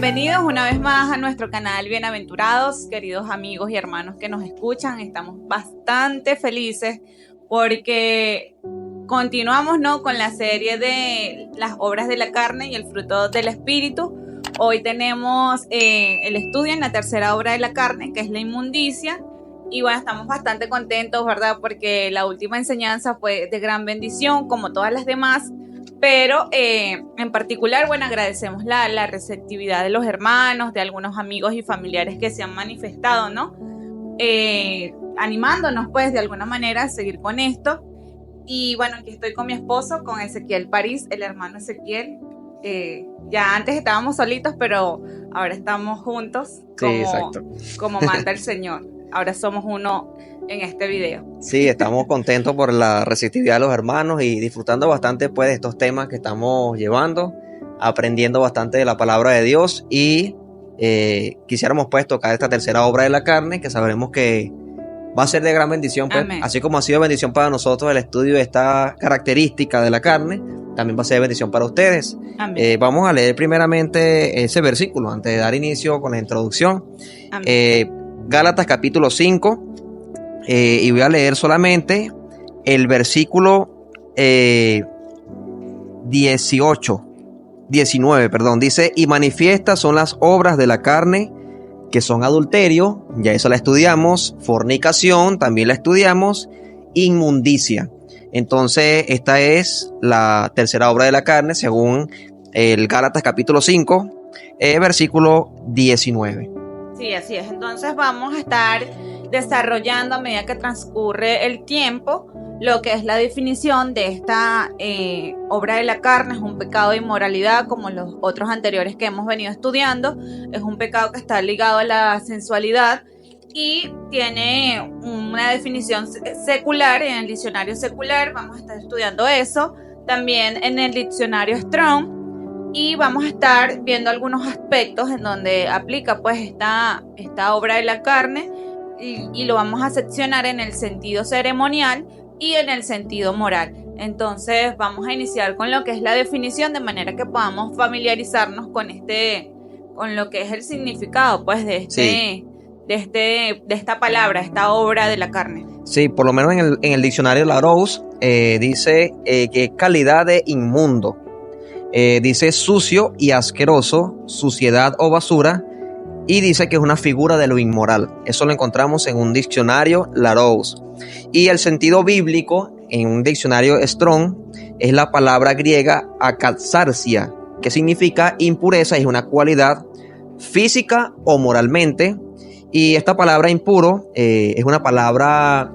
Bienvenidos una vez más a nuestro canal Bienaventurados, queridos amigos y hermanos que nos escuchan. Estamos bastante felices porque continuamos, ¿no?, con la serie de las obras de la carne y el fruto del espíritu. Hoy tenemos el estudio en la tercera obra de la carne, que es la inmundicia. Y bueno, estamos bastante contentos, ¿verdad? Porque la última enseñanza fue de gran bendición, como todas las demás. Pero en particular, bueno, agradecemos la receptividad de los hermanos, de algunos amigos y familiares que se han manifestado, ¿no? Animándonos, pues, de alguna manera a seguir con esto. Y bueno, aquí estoy con mi esposo, con Ezequiel París, el hermano Ezequiel. Ya antes estábamos solitos, pero ahora estamos juntos, como manda el Señor. Ahora somos uno en este video. Sí, estamos contentos por la receptividad de los hermanos y disfrutando bastante, pues, de estos temas que estamos llevando, aprendiendo bastante de la palabra de Dios y quisiéramos, pues, tocar esta tercera obra de la carne, que sabremos que va a ser de gran bendición, pues. Amén. Así como ha sido bendición para nosotros el estudio de esta característica de la carne, también va a ser de bendición para ustedes. Vamos a leer primeramente ese versículo antes de dar inicio con la introducción. Gálatas capítulo 5. Y voy a leer solamente el versículo 19, dice: y manifiestas son las obras de la carne, que son adulterio, ya eso la estudiamos, fornicación, también la estudiamos, inmundicia. Entonces esta es la tercera obra de la carne según el Gálatas capítulo 5, versículo 19. Sí, así es. Entonces vamos a estar desarrollando a medida que transcurre el tiempo lo que es la definición de esta obra de la carne. Es un pecado de inmoralidad, como los otros anteriores que hemos venido estudiando. Es un pecado que está ligado a la sensualidad y tiene una definición secular en el diccionario secular. Vamos a estar estudiando eso también en el diccionario Strong. Y vamos a estar viendo algunos aspectos en donde aplica, pues, esta obra de la carne y lo vamos a seccionar en el sentido ceremonial y en el sentido moral. Entonces vamos a iniciar con lo que es la definición, de manera que podamos familiarizarnos con lo que es el significado, pues, de esta palabra, esta obra de la carne. Sí, por lo menos en el diccionario Larousse dice que es calidad de inmundo. Dice sucio y asqueroso, suciedad o basura, y dice que es una figura de lo inmoral. Eso lo encontramos en un diccionario Larousse. Y el sentido bíblico en un diccionario Strong es la palabra griega akatsarsia, que significa impureza y es una cualidad física o moralmente. Y esta palabra impuro es una palabra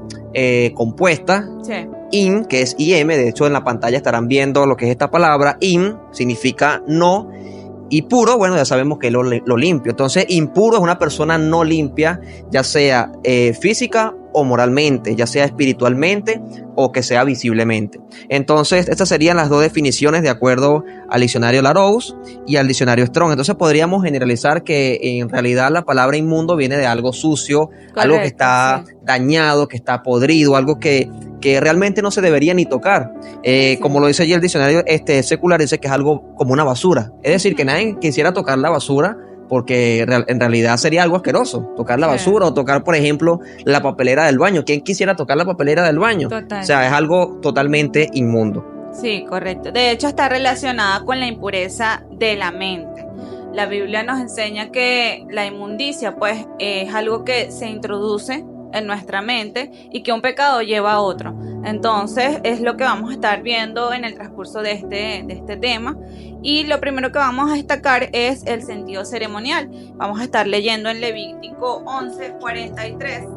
compuesta. Sí. In, que es IM, de hecho en la pantalla estarán viendo lo que es esta palabra. In significa no, y puro, bueno, ya sabemos que es lo limpio. Entonces, impuro es una persona no limpia, ya sea física o moralmente, ya sea espiritualmente o que sea visiblemente. Entonces, estas serían las dos definiciones de acuerdo al diccionario Larousse y al diccionario Strong. Entonces, podríamos generalizar que en realidad la palabra inmundo viene de algo sucio. Correcto, algo que está dañado, que está podrido, algo que realmente no se debería ni tocar. Sí. Como lo dice allí el diccionario secular, dice que es algo como una basura. Es decir, que nadie quisiera tocar la basura, porque en realidad sería algo asqueroso tocar la basura, o tocar, por ejemplo, la papelera del baño. ¿Quién quisiera tocar la papelera del baño? Total. O sea, es algo totalmente inmundo. Sí, correcto. De hecho, está relacionada con la impureza de la mente. La Biblia nos enseña que la inmundicia, pues, es algo que se introduce en nuestra mente y que un pecado lleva a otro. Entonces es lo que vamos a estar viendo en el transcurso de este tema, y lo primero que vamos a destacar es el sentido ceremonial. Vamos a estar leyendo en Levítico 11:43.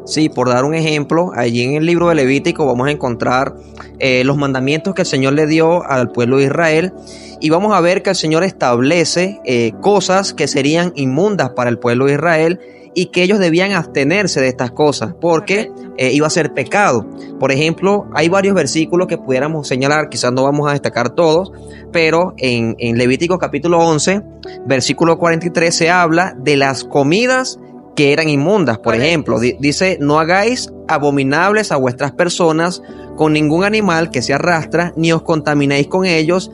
Sí, por dar un ejemplo, allí en el libro de Levítico vamos a encontrar los mandamientos que el Señor le dio al pueblo de Israel, y vamos a ver que el Señor establece cosas que serían inmundas para el pueblo de Israel y que ellos debían abstenerse de estas cosas porque iba a ser pecado. Por ejemplo, hay varios versículos que pudiéramos señalar, quizás no vamos a destacar todos, pero en Levítico capítulo 11, versículo 43 se habla de las comidas que eran inmundas. Por ejemplo, dice: no hagáis abominables a vuestras personas con ningún animal que se arrastra, ni os contaminéis con ellos,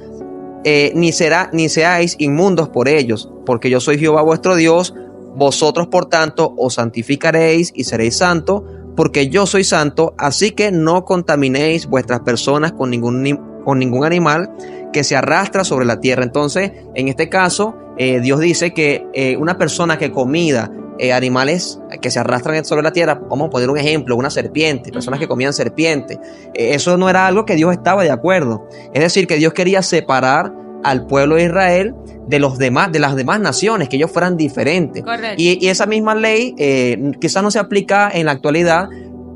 ni seáis inmundos por ellos. porque yo soy Jehová vuestro Dios. Vosotros, por tanto, os santificaréis y seréis santos, porque yo soy santo. Así que no contaminéis vuestras personas con ningún animal que se arrastra sobre la tierra. Entonces, en este caso, Dios dice que una persona que comida animales que se arrastran sobre la tierra, vamos a poner un ejemplo, una serpiente, personas que comían serpiente, eso no era algo que Dios estaba de acuerdo. Es decir, que Dios quería separar al pueblo de Israel de las demás naciones, que ellos fueran diferentes. Y esa misma ley quizás no se aplica en la actualidad,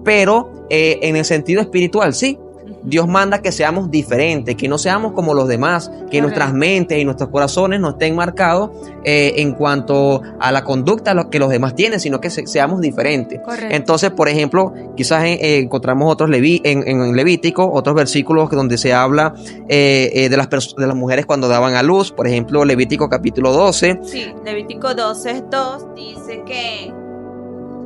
pero en el sentido espiritual sí. Dios manda que seamos diferentes, que no seamos como los demás, que nuestras mentes y nuestros corazones no estén marcados en cuanto a la conducta que los demás tienen, sino que seamos diferentes. Entonces, por ejemplo, quizás encontramos otros en Levítico, otros versículos donde se habla de las mujeres cuando daban a luz. Por ejemplo, Levítico capítulo 12. Sí, Levítico 12:2 dice que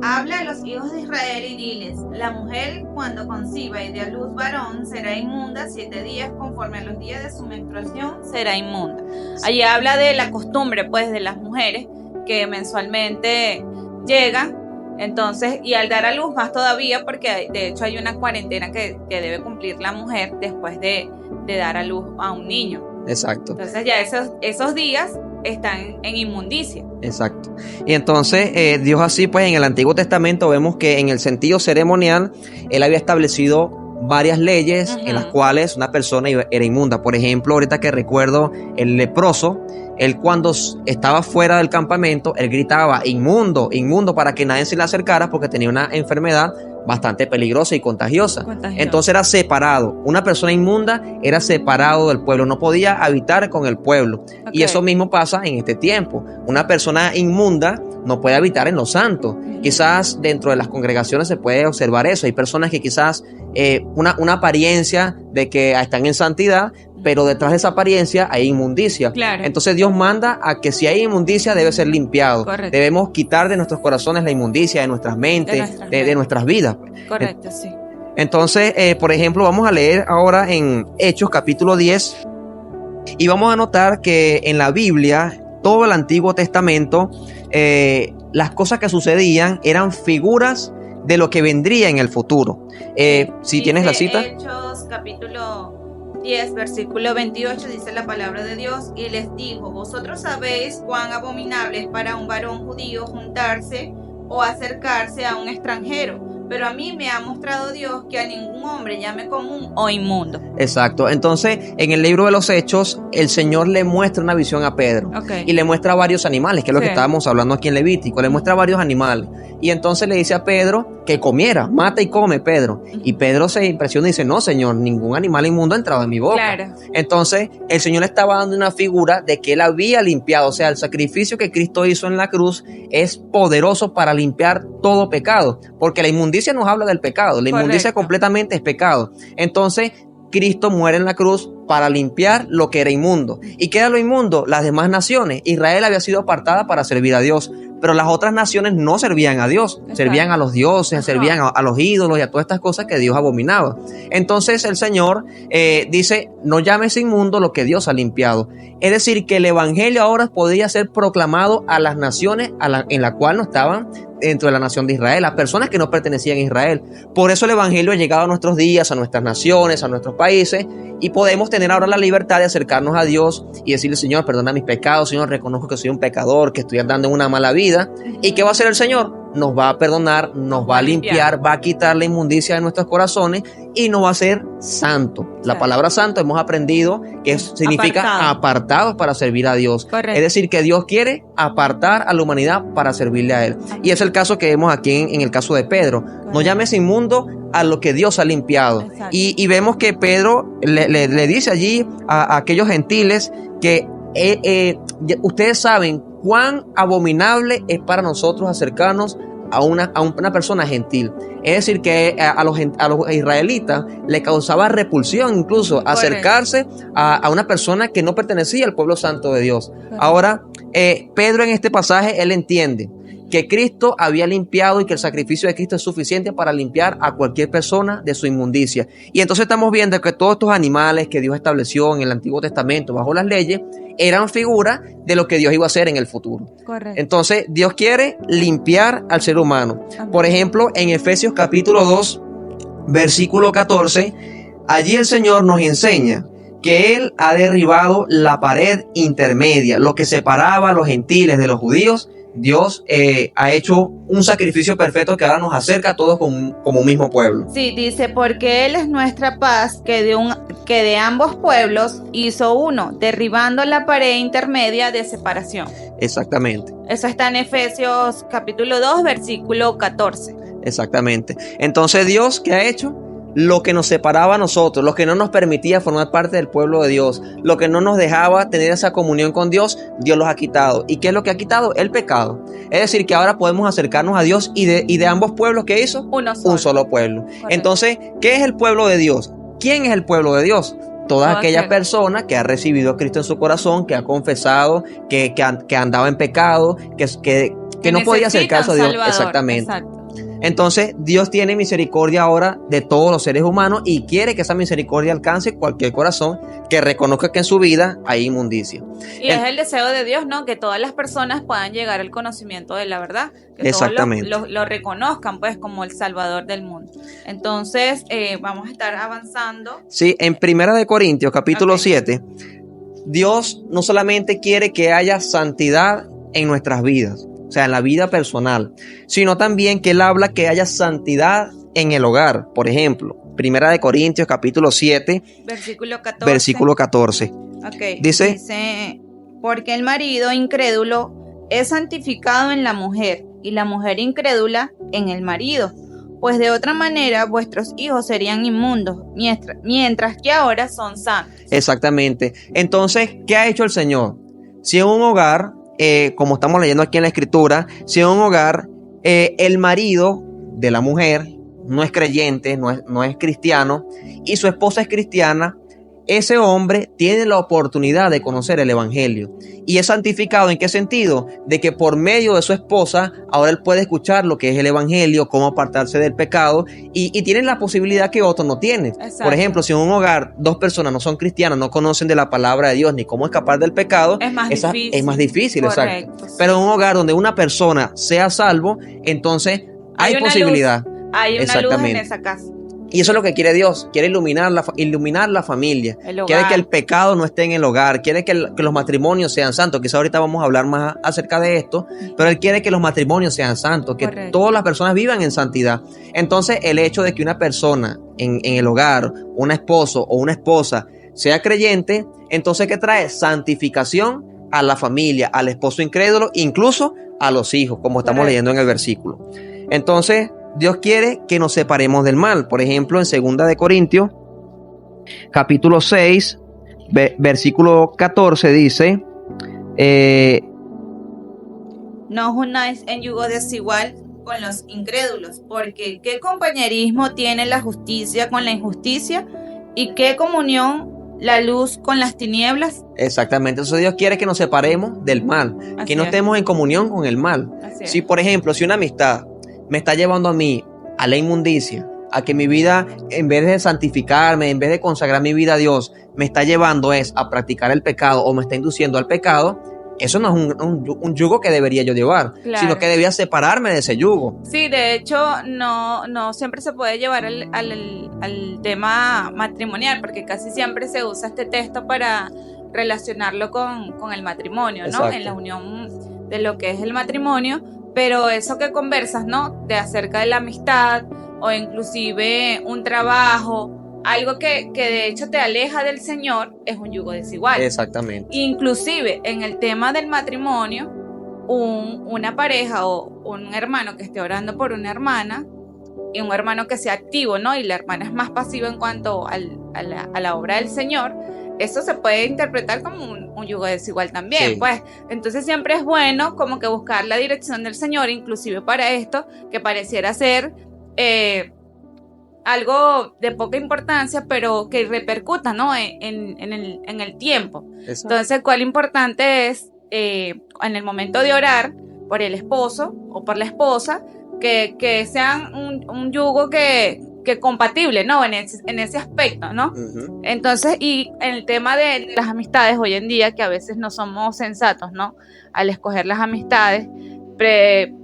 habla a los hijos de Israel y diles: la mujer cuando conciba y dé a luz varón será inmunda 7 días, conforme a los días de su menstruación será inmunda. Allí habla de la costumbre pues de las mujeres que mensualmente llegan, entonces, y al dar a luz más todavía, porque de hecho hay una cuarentena que debe cumplir la mujer después de dar a luz a un niño. Exacto. Entonces ya esos días están en inmundicia. Exacto. Y entonces Dios así pues en el Antiguo Testamento vemos que en el sentido ceremonial Él había establecido varias leyes en las cuales una persona era inmunda. Por ejemplo, ahorita que recuerdo el leproso, él cuando estaba fuera del campamento, él gritaba inmundo, inmundo, para que nadie se le acercara porque tenía una enfermedad bastante peligrosa y contagiosa. Entonces era separado. Una persona inmunda era separado del pueblo, no podía habitar con el pueblo. Y eso mismo pasa en este tiempo. Una persona inmunda no puede habitar en los santos. Quizás dentro de las congregaciones se puede observar eso. Hay personas que quizás una apariencia de que están en santidad, pero detrás de esa apariencia hay inmundicia. Entonces Dios manda a que si hay inmundicia debe ser limpiado. Debemos quitar de nuestros corazones la inmundicia, de nuestras mentes, de nuestras vidas. Correcto, sí. Entonces, por ejemplo, vamos a leer ahora en Hechos capítulo 10 y vamos a notar que en la Biblia, todo el Antiguo Testamento, las cosas que sucedían eran figuras de lo que vendría en el futuro. Si tienes la cita. Hechos capítulo 10, versículo 28, dice la palabra de Dios: y les dijo: vosotros sabéis cuán abominable es para un varón judío juntarse o acercarse a un extranjero, pero a mí me ha mostrado Dios que a ningún hombre llame común o inmundo. Exacto. Entonces, en el libro de los Hechos, el Señor le muestra una visión a Pedro. Y le muestra varios animales, que es lo que estábamos hablando aquí en Levítico. Le muestra varios animales. Y entonces le dice a Pedro que comiera, mata y come, Pedro. Y Pedro se impresiona y dice: no, Señor, ningún animal inmundo ha entrado en mi boca. Entonces, el Señor le estaba dando una figura de que Él había limpiado. O sea, el sacrificio que Cristo hizo en la cruz es poderoso para limpiar todo pecado. Porque la inmundicia nos habla del pecado. La inmundicia completamente es pecado. Entonces, Cristo muere en la cruz para limpiar lo que era inmundo. ¿Y qué era lo inmundo? Las demás naciones. Israel había sido apartada para servir a Dios, pero las otras naciones no servían a Dios, servían a los dioses, servían a los ídolos y a todas estas cosas que Dios abominaba. Entonces el Señor dice: no llames inmundo lo que Dios ha limpiado. Es decir, que el evangelio ahora podía ser proclamado a las naciones en la cual no estaban dentro de la nación de Israel, a personas que no pertenecían a Israel. Por eso el evangelio ha llegado a nuestros días, a nuestras naciones, a nuestros países, y podemos tener ahora la libertad de acercarnos a Dios y decirle: Señor, perdona mis pecados, Señor, reconozco que soy un pecador, que estoy andando en una mala vida. ¿Y qué va a hacer el Señor? Nos va a perdonar, nos va a limpiar, va a quitar la inmundicia de nuestros corazones y nos va a hacer santo. La palabra santo hemos aprendido que significa apartados para servir a Dios. Es decir, que Dios quiere apartar a la humanidad para servirle a Él. Y es el caso que vemos aquí en el caso de Pedro. No llames inmundo a lo que Dios ha limpiado. Y vemos que Pedro le dice allí a aquellos gentiles que ustedes saben cuán abominable es para nosotros acercarnos a una persona gentil. Es decir, que a los israelitas le causaba repulsión incluso acercarse a una persona que no pertenecía al pueblo santo de Dios. Ahora, Pedro en este pasaje, él entiende que Cristo había limpiado y que el sacrificio de Cristo es suficiente para limpiar a cualquier persona de su inmundicia. Y entonces estamos viendo que todos estos animales que Dios estableció en el Antiguo Testamento bajo las leyes eran figuras de lo que Dios iba a hacer en el futuro. Correcto. Entonces Dios quiere limpiar al ser humano. Por ejemplo, en Efesios capítulo 2, versículo 14, allí el Señor nos enseña que Él ha derribado la pared intermedia, lo que separaba a los gentiles de los judíos. Dios ha hecho un sacrificio perfecto que ahora nos acerca a todos como un mismo pueblo. Sí, dice, porque Él es nuestra paz, que de ambos pueblos hizo uno, derribando la pared intermedia de separación. Exactamente. Eso está en Efesios capítulo 2, versículo 14. Exactamente. Entonces Dios, ¿qué ha hecho? Lo que nos separaba a nosotros, lo que no nos permitía formar parte del pueblo de Dios, lo que no nos dejaba tener esa comunión con Dios, Dios los ha quitado. ¿Y qué es lo que ha quitado? El pecado. Es decir, que ahora podemos acercarnos a Dios y de ambos pueblos, ¿qué hizo? Un solo pueblo. Correcto. Entonces, ¿qué es el pueblo de Dios? ¿Quién es el pueblo de Dios? Todas aquellas personas que ha recibido a Cristo en su corazón, que ha confesado, que andaba en pecado, que no podía acercarse a Dios. Salvador. Exactamente. Exacto. Entonces Dios tiene misericordia ahora de todos los seres humanos y quiere que esa misericordia alcance cualquier corazón que reconozca que en su vida hay inmundicia. Y es el deseo de Dios, ¿no? Que todas las personas puedan llegar al conocimiento de la verdad. Que exactamente. Todos lo reconozcan pues como el Salvador del mundo. Entonces vamos a estar avanzando. Sí, en 1 Corintios capítulo 7, Dios no solamente quiere que haya santidad en nuestras vidas, o sea, en la vida personal, sino también que Él habla que haya santidad en el hogar. Por ejemplo, 1 Corintios capítulo 7, versículo 14. Okay. Dice, porque el marido incrédulo es santificado en la mujer y la mujer incrédula en el marido, pues de otra manera vuestros hijos serían inmundos, mientras que ahora son santos. Exactamente. Entonces, ¿qué ha hecho el Señor? Si en un hogar, como estamos leyendo aquí en la Escritura, si en un hogar el marido de la mujer no es creyente, no es cristiano, y su esposa es cristiana, ese hombre tiene la oportunidad de conocer el evangelio y es santificado. ¿En qué sentido? De que por medio de su esposa ahora él puede escuchar lo que es el evangelio, cómo apartarse del pecado, y tiene la posibilidad que otro no tiene. Exacto. Por ejemplo, si en un hogar dos personas no son cristianas, no conocen de la palabra de Dios ni cómo escapar del pecado, es más difícil. Correcto, exacto. sí. Pero en un hogar donde una persona sea salvo, entonces hay posibilidad. Hay una luz en esa casa. Y eso es lo que quiere Dios. Quiere iluminar la familia. Quiere que el pecado no esté en el hogar. Quiere que los matrimonios sean santos. Quizá ahorita vamos a hablar más acerca de esto. Pero Él quiere que los matrimonios sean santos. Que correcto, todas las personas vivan en santidad. Entonces, el hecho de que una persona en el hogar, un esposo o una esposa, sea creyente, entonces, ¿qué trae? Santificación a la familia, al esposo incrédulo, incluso a los hijos, como estamos correcto, leyendo en el versículo. Entonces, Dios quiere que nos separemos del mal. Por ejemplo, en 2 Corintios, capítulo 6, versículo 14, dice, no os unáis en yugo desigual con los incrédulos, porque ¿qué compañerismo tiene la justicia con la injusticia? ¿Y qué comunión la luz con las tinieblas? Exactamente. Entonces Dios quiere que nos separemos del mal, que no estemos en comunión con el mal. Si, por ejemplo, si una amistad me está llevando a mí a la inmundicia, a que mi vida, en vez de santificarme, en vez de consagrar mi vida a Dios, me está llevando a practicar el pecado o me está induciendo al pecado, eso no es un yugo que debería yo llevar, claro, sino que debía separarme de ese yugo. Sí, de hecho, no siempre se puede llevar al tema matrimonial, porque casi siempre se usa este texto para relacionarlo con el matrimonio, ¿no? Exacto. En la unión de lo que es el matrimonio. Pero eso que conversas, ¿no? De acerca de la amistad o inclusive un trabajo, algo que de hecho te aleja del Señor, es un yugo desigual. Exactamente. Inclusive en el tema del matrimonio, una pareja o un hermano que esté orando por una hermana y un hermano que sea activo, ¿no? Y la hermana es más pasiva en cuanto a la obra del Señor. Eso se puede interpretar como un yugo desigual también, sí. Pues entonces siempre es bueno como que buscar la dirección del Señor, inclusive para esto que pareciera ser algo de poca importancia, pero que repercuta, ¿no? en el tiempo. Exacto. Entonces, cuál importante es en el momento de orar, por el esposo o por la esposa, que sean un yugo que compatible, ¿no? En ese aspecto, ¿no? Ujú. Entonces, y en el tema de las amistades hoy en día, que a veces no somos sensatos, ¿no? Al escoger las amistades,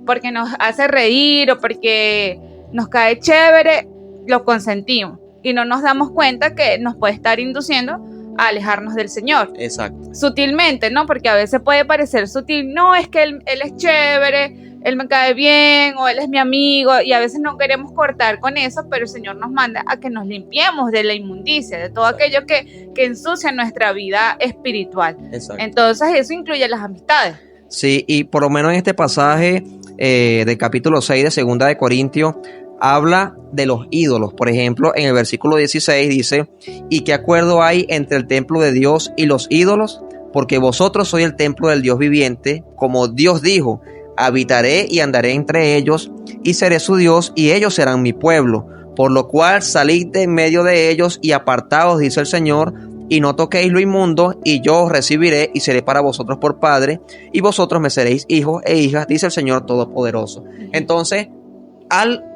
porque nos hace reír o porque nos cae chévere, lo consentimos y no nos damos cuenta que nos puede estar induciendo a alejarnos del Señor. Exacto. Sutilmente, ¿no? Porque a veces puede parecer sutil, no, es que él es chévere, él me cae bien o él es mi amigo, y a veces no queremos cortar con eso, pero el Señor nos manda a que nos limpiemos de la inmundicia, de todo aquello que ensucia nuestra vida espiritual. Exacto. Entonces eso incluye las amistades. Sí, y por lo menos en este pasaje del capítulo 6 de Segunda de Corintios habla de los ídolos. Por ejemplo, en el versículo 16 dice: ¿y qué acuerdo hay entre el templo de Dios y los ídolos? Porque vosotros sois el templo del Dios viviente, como Dios dijo: habitaré y andaré entre ellos, y seré su Dios, y ellos serán mi pueblo. Por lo cual salid de en medio de ellos y apartaos, dice el Señor, y no toquéis lo inmundo, y yo os recibiré y seré para vosotros por padre, y vosotros me seréis hijos e hijas, dice el Señor Todopoderoso. Entonces,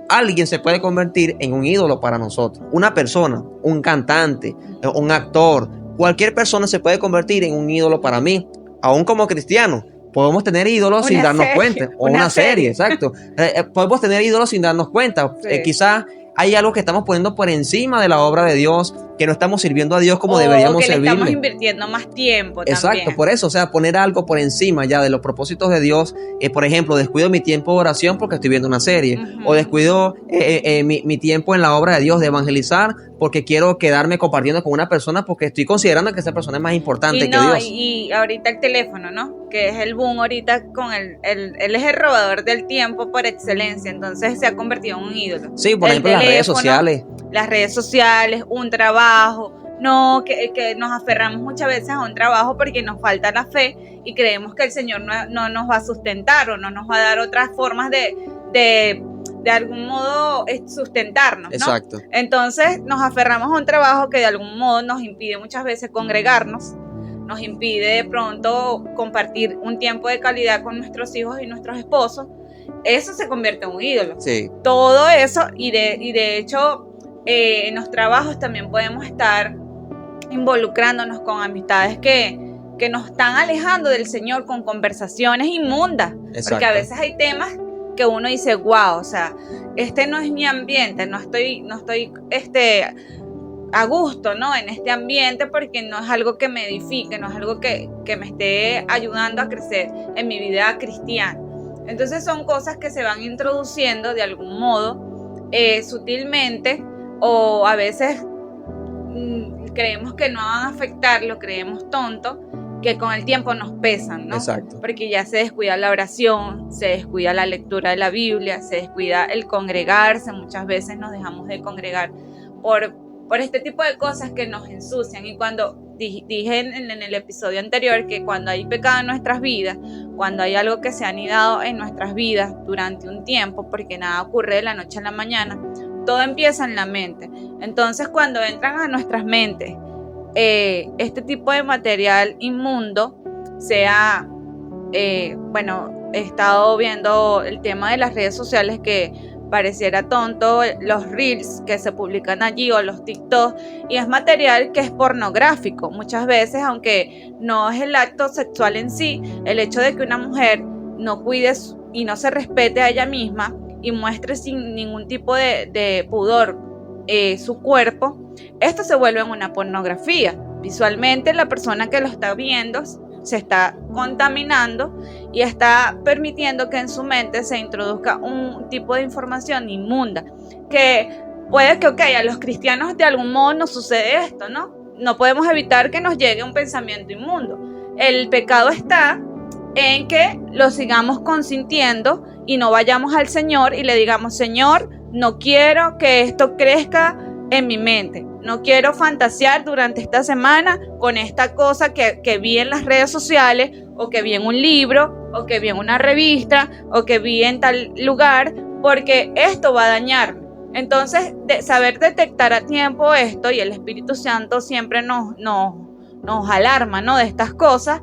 alguien se puede convertir en un ídolo para nosotros. Una persona, un cantante, un actor, cualquier persona se puede convertir en un ídolo para mí. Aún como cristiano, podemos tener ídolos sin darnos cuenta. O una serie, exacto. Podemos tener ídolos sin darnos cuenta. Sí. Quizás hay algo que estamos poniendo por encima de la obra de Dios, que no estamos sirviendo a Dios como deberíamos que le servirle. estamos invirtiendo más tiempo. Exacto, también. por eso, o sea, poner algo por encima ya de los propósitos de Dios. Por ejemplo, descuido mi tiempo de oración porque estoy viendo una serie, o descuido mi tiempo en la obra de Dios de evangelizar porque quiero quedarme compartiendo con una persona porque estoy considerando que esa persona es más importante que Dios. Y ahorita el teléfono, ¿no? Que es el boom ahorita con él es el robador del tiempo por excelencia, entonces se ha convertido en un ídolo. Sí, por ejemplo, las redes sociales. Las redes sociales, un trabajo. No, que nos aferramos muchas veces a un trabajo porque nos falta la fe y creemos que el Señor no nos va a sustentar o no nos va a dar otras formas de algún modo sustentarnos, ¿no? Exacto. Entonces nos aferramos a un trabajo que de algún modo nos impide muchas veces congregarnos, nos impide de pronto compartir un tiempo de calidad con nuestros hijos y nuestros esposos. Eso se convierte en un ídolo. Sí. Todo eso, y de hecho en los trabajos también podemos estar involucrándonos con amistades que nos están alejando del Señor con conversaciones inmundas. Exacto. Porque a veces hay temas que uno dice, wow, o sea, este no es mi ambiente, no estoy a gusto, ¿no? En este ambiente, porque no es algo que me edifique, no es algo que me esté ayudando a crecer en mi vida cristiana. Entonces son cosas que se van introduciendo de algún modo, sutilmente, o a veces creemos que no van a afectarlo, creemos tonto, que con el tiempo nos pesan, ¿no? Exacto. Porque ya se descuida la oración, se descuida la lectura de la Biblia, se descuida el congregarse. Muchas veces nos dejamos de congregar por este tipo de cosas que nos ensucian. Y cuando dije en el episodio anterior que cuando hay pecado en nuestras vidas, cuando hay algo que se ha anidado en nuestras vidas durante un tiempo, porque nada ocurre de la noche a la mañana, todo empieza en la mente. Entonces, cuando entran a nuestras mentes este tipo de material inmundo, sea, he estado viendo el tema de las redes sociales, que pareciera tonto, los reels que se publican allí o los TikTok, y es material que es pornográfico. Muchas veces, aunque no es el acto sexual en sí, el hecho de que una mujer no cuide y no se respete a ella misma y muestre sin ningún tipo de pudor su cuerpo, esto se vuelve en una pornografía. Visualmente la persona que lo está viendo se está contaminando y está permitiendo que en su mente se introduzca un tipo de información inmunda, que puede que, a los cristianos de algún modo nos sucede esto, ¿no? No podemos evitar que nos llegue un pensamiento inmundo. El pecado está en que lo sigamos consintiendo y no vayamos al Señor y le digamos, Señor, no quiero que esto crezca en mi mente. No quiero fantasear durante esta semana con esta cosa que vi en las redes sociales, o que vi en un libro, o que vi en una revista, o que vi en tal lugar, porque esto va a dañarme. Entonces, saber detectar a tiempo esto, y el Espíritu Santo siempre nos alarma, ¿no?, de estas cosas,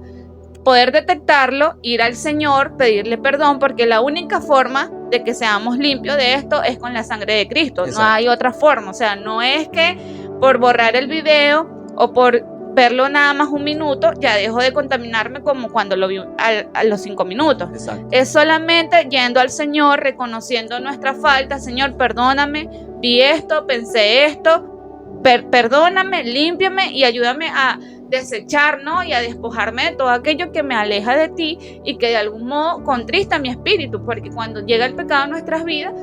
poder detectarlo, ir al Señor, pedirle perdón, porque la única forma de que seamos limpios de esto es con la sangre de Cristo. Exacto. No hay otra forma. O sea, no es que por borrar el video o por verlo nada más un minuto, ya dejo de contaminarme como cuando lo vi a los 5 minutos. Exacto. Es solamente yendo al Señor, reconociendo nuestra falta. Señor, perdóname, vi esto, pensé esto, perdóname, límpiame y ayúdame a desechar, ¿no? Y a despojarme de todo aquello que me aleja de ti y que de algún modo contrista mi espíritu, porque cuando llega el pecado en nuestras vidas,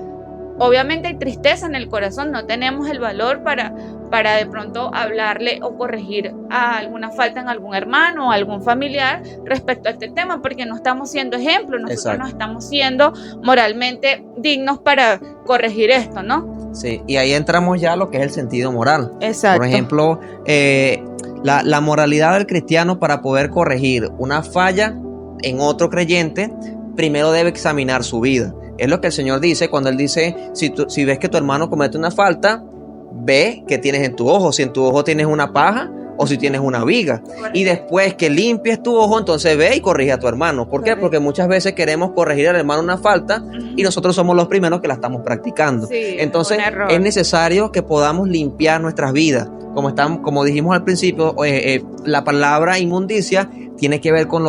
obviamente hay tristeza en el corazón, no tenemos el valor para de pronto hablarle o corregir a alguna falta en algún hermano o algún familiar respecto a este tema, porque no estamos siendo ejemplos, nosotros Exacto. no estamos siendo moralmente dignos para corregir esto, ¿no? Sí, y ahí entramos ya a lo que es el sentido moral. Exacto. Por ejemplo, la moralidad del cristiano para poder corregir una falla en otro creyente, primero debe examinar su vida. Es lo que el Señor dice cuando Él dice, si ves que tu hermano comete una falta, ve qué tienes en tu ojo, si en tu ojo tienes una paja o si tienes una viga. Correcto. Y después que limpies tu ojo, entonces ve y corrige a tu hermano. ¿Por qué? Porque muchas veces queremos corregir al hermano una falta y nosotros somos los primeros que la estamos practicando. Sí, entonces es necesario que podamos limpiar nuestras vidas. Como dijimos al principio, la palabra inmundicia tiene que ver con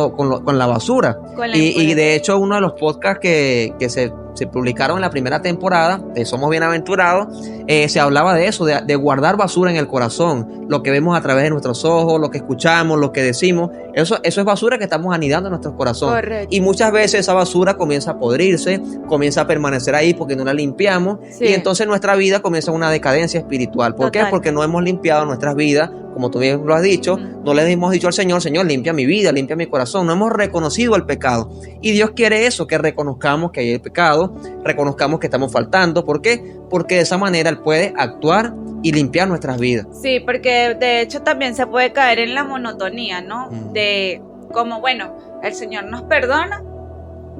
la basura. Y de hecho uno de los podcasts que se publicaron en la primera temporada de Somos Bienaventurados, se hablaba de eso, de guardar basura en el corazón, lo que vemos a través de nuestros ojos, lo que escuchamos, lo que decimos, eso es basura que estamos anidando en nuestro corazón. Correcto. Y muchas veces esa basura comienza a podrirse, comienza a permanecer ahí porque no la limpiamos, sí. Y entonces nuestra vida comienza una decadencia espiritual. ¿Por qué? Porque no hemos limpiado nuestras vidas, como tú bien lo has dicho, no le hemos dicho al Señor, Señor, limpia mi vida, limpia mi corazón, no hemos reconocido el pecado. Y Dios quiere eso, que reconozcamos que hay el pecado, reconozcamos que estamos faltando. ¿Por qué? Porque de esa manera Él puede actuar y limpiar nuestras vidas. Sí, porque de hecho también se puede caer en la monotonía, ¿no? De como, bueno, el Señor nos perdona,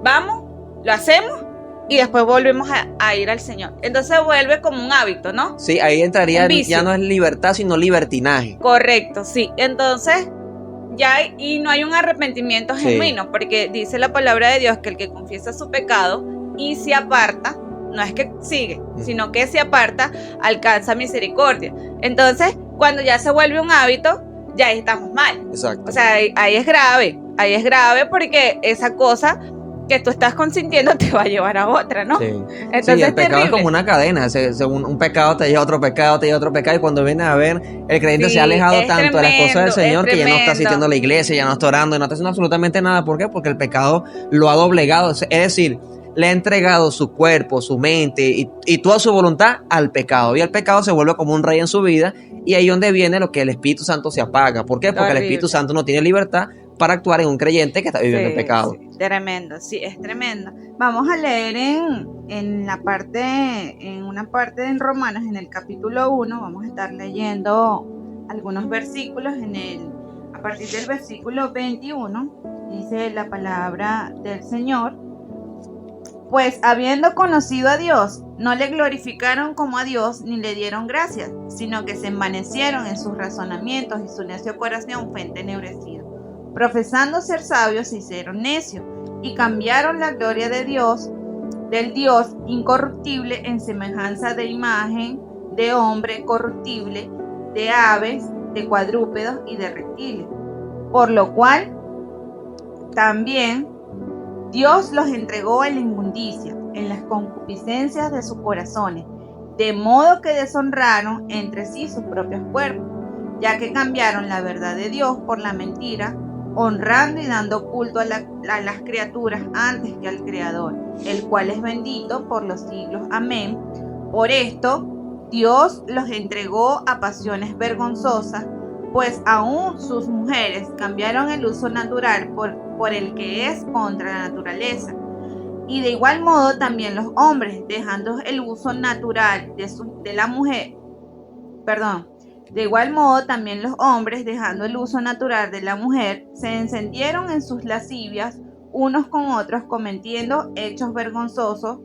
vamos, lo hacemos y después volvemos a ir al Señor. Entonces vuelve como un hábito, ¿no? Sí, ahí entraría, ya no es libertad, sino libertinaje. Correcto, sí. Entonces y no hay un arrepentimiento genuino, porque dice la palabra de Dios que el que confiesa su pecado y se aparta, no es que sigue, sino que se aparta, alcanza misericordia. Entonces, cuando ya se vuelve un hábito, ya ahí estamos mal. Exacto. O sea, ahí es grave porque esa cosa que tú estás consintiendo te va a llevar a otra, ¿no? Sí. Entonces, sí, el pecado es como una cadena, según un pecado te lleva a otro pecado, y cuando viene a ver, el creyente se ha alejado tanto de las cosas del Señor que ya no está asistiendo a la iglesia, ya no está orando, no está haciendo absolutamente nada. ¿Por qué? Porque el pecado lo ha doblegado, es decir, le ha entregado su cuerpo, su mente y toda su voluntad al pecado, y el pecado se vuelve como un rey en su vida, y ahí es donde viene lo que el Espíritu Santo se apaga. ¿Por qué? Porque el Espíritu Santo no tiene libertad para actuar en un creyente que está viviendo el pecado. Sí, tremendo, sí, es tremendo. Vamos a leer en una parte en Romanos, en el capítulo 1, vamos a estar leyendo algunos versículos a partir del versículo 21, dice la palabra del Señor. Pues habiendo conocido a Dios, no le glorificaron como a Dios ni le dieron gracias, sino que se envanecieron en sus razonamientos y su necio corazón fue entenebrecido. Profesando ser sabios, se hicieron necios y cambiaron la gloria de Dios, del Dios incorruptible, en semejanza de imagen de hombre corruptible, de aves, de cuadrúpedos y de reptiles. Por lo cual también Dios los entregó en la inmundicia, en las concupiscencias de sus corazones, de modo que deshonraron entre sí sus propios cuerpos, ya que cambiaron la verdad de Dios por la mentira, honrando y dando culto a las criaturas antes que al Creador, el cual es bendito por los siglos. Amén. Por esto, Dios los entregó a pasiones vergonzosas, pues aún sus mujeres cambiaron el uso natural por el que es contra la naturaleza. Y de igual modo también los hombres, dejando el uso natural de la mujer, de igual modo también los hombres, dejando el uso natural de la mujer, se encendieron en sus lascivias unos con otros, cometiendo hechos vergonzosos,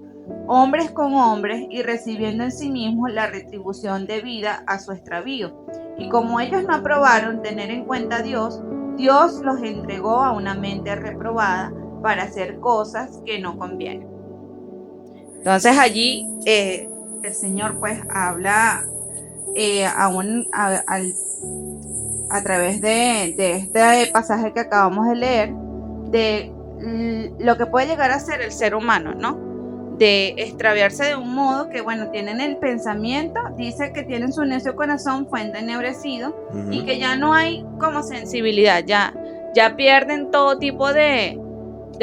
hombres con hombres, y recibiendo en sí mismos la retribución debida a su extravío. Y como ellos no aprobaron tener en cuenta a Dios, Dios los entregó a una mente reprobada para hacer cosas que no convienen. Entonces allí el Señor pues habla a través de este pasaje que acabamos de leer, de lo que puede llegar a ser el ser humano, ¿no? De extraviarse de un modo que, bueno, tienen el pensamiento, dice que tienen su necio corazón, fue entenebrecido, y que ya no hay como sensibilidad, ya pierden todo tipo de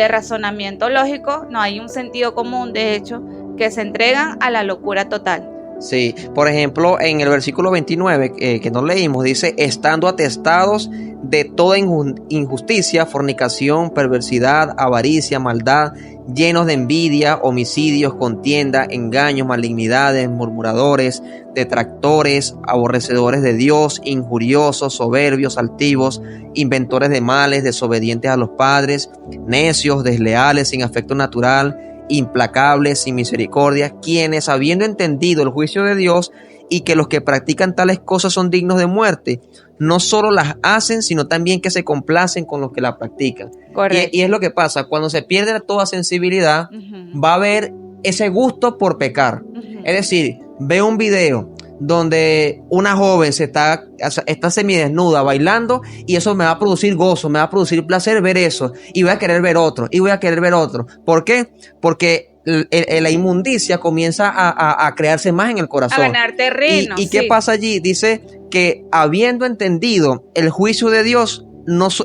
razonamiento lógico, no hay un sentido común, de hecho, que se entregan a la locura total. Sí, por ejemplo, en el versículo 29 que nos leímos, dice, estando atestados de toda injusticia, fornicación, perversidad, avaricia, maldad, llenos de envidia, homicidios, contienda, engaños, malignidades, murmuradores, detractores, aborrecedores de Dios, injuriosos, soberbios, altivos, inventores de males, desobedientes a los padres, necios, desleales, sin afecto natural, implacables, sin misericordia, quienes, habiendo entendido el juicio de Dios y que los que practican tales cosas son dignos de muerte, no solo las hacen, sino también que se complacen con los que la practican. Y es lo que pasa, cuando se pierde toda sensibilidad, va a haber ese gusto por pecar. Es decir, veo un video donde una joven está semidesnuda bailando y eso me va a producir gozo, me va a producir placer ver eso, y voy a querer ver otro, y voy a querer ver otro. ¿Por qué? Porque la inmundicia comienza a crearse más en el corazón. A ganar terreno. ¿Y qué pasa allí? Dice que habiendo entendido el juicio de Dios,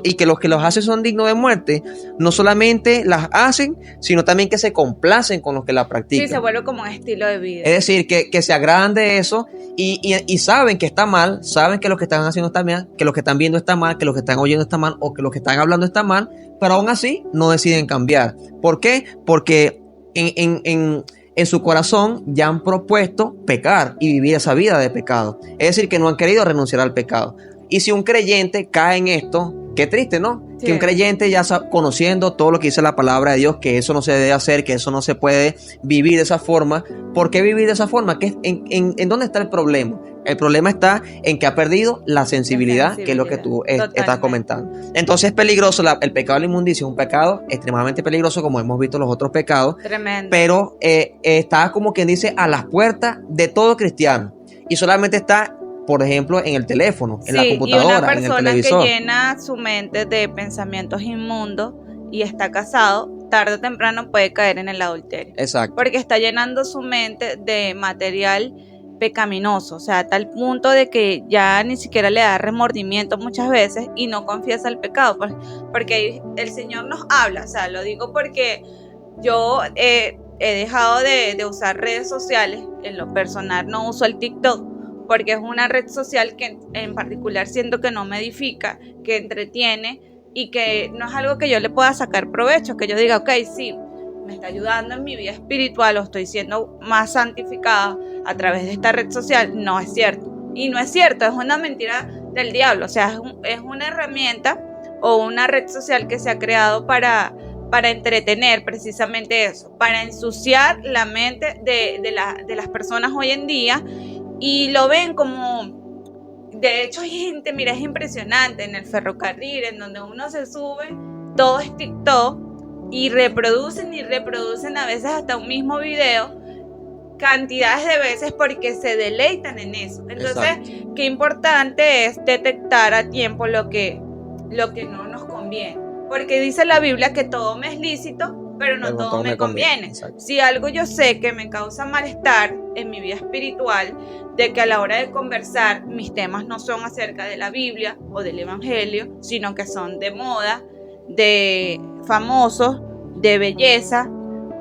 y que los hacen son dignos de muerte, no solamente las hacen, sino también que se complacen con los que la practican. Sí, se vuelve como un estilo de vida. Es decir, que se agradan de eso y saben que está mal, saben que lo que están haciendo está mal, que lo que están viendo está mal, que lo que están oyendo está mal o que lo que están hablando está mal, pero aún así no deciden cambiar. ¿Por qué? Porque en su corazón ya han propuesto pecar y vivir esa vida de pecado. Es decir, que no han querido renunciar al pecado. Y si un creyente cae en esto, qué triste, ¿no? Sí. Que un creyente ya conociendo todo lo que dice la palabra de Dios, que eso no se debe hacer, que eso no se puede vivir de esa forma. ¿Por qué vivir de esa forma? ¿En dónde está el problema? El problema está en que ha perdido la sensibilidad, que es lo que tú estás comentando. Entonces es peligroso, el pecado de la inmundicia es un pecado extremadamente peligroso, como hemos visto los otros pecados. Tremendo. Pero está como quien dice a las puertas de todo cristiano. Y solamente está, por ejemplo, en el teléfono, en la computadora, en el televisor. Y una persona que llena su mente de pensamientos inmundos y está casado, tarde o temprano puede caer en el adulterio. Exacto. Porque está llenando su mente de material pecaminoso, o sea, a tal punto de que ya ni siquiera le da remordimiento muchas veces y no confiesa el pecado, porque el Señor nos habla, o sea, lo digo porque yo he dejado de usar redes sociales, en lo personal no uso el TikTok, porque es una red social que en particular siento que no me edifica, que entretiene y que no es algo que yo le pueda sacar provecho, que yo diga, ok, sí, me está ayudando en mi vida espiritual o estoy siendo más santificada a través de esta red social. No es cierto. Y no es cierto, es una mentira del diablo. O sea, es una herramienta o una red social que se ha creado para entretener precisamente eso, para ensuciar la mente de las personas hoy en día. Y lo ven como, de hecho hay gente, mira, es impresionante, en el ferrocarril, en donde uno se sube, todo es TikTok, y reproducen a veces hasta un mismo video, cantidades de veces porque se deleitan en eso. Entonces, exacto, qué importante es detectar a tiempo lo que no nos conviene, porque dice la Biblia que todo me es lícito, pero no todo me conviene. Si algo yo sé que me causa malestar en mi vida espiritual, de que a la hora de conversar mis temas no son acerca de la Biblia o del Evangelio, sino que son de moda, de famosos, de belleza,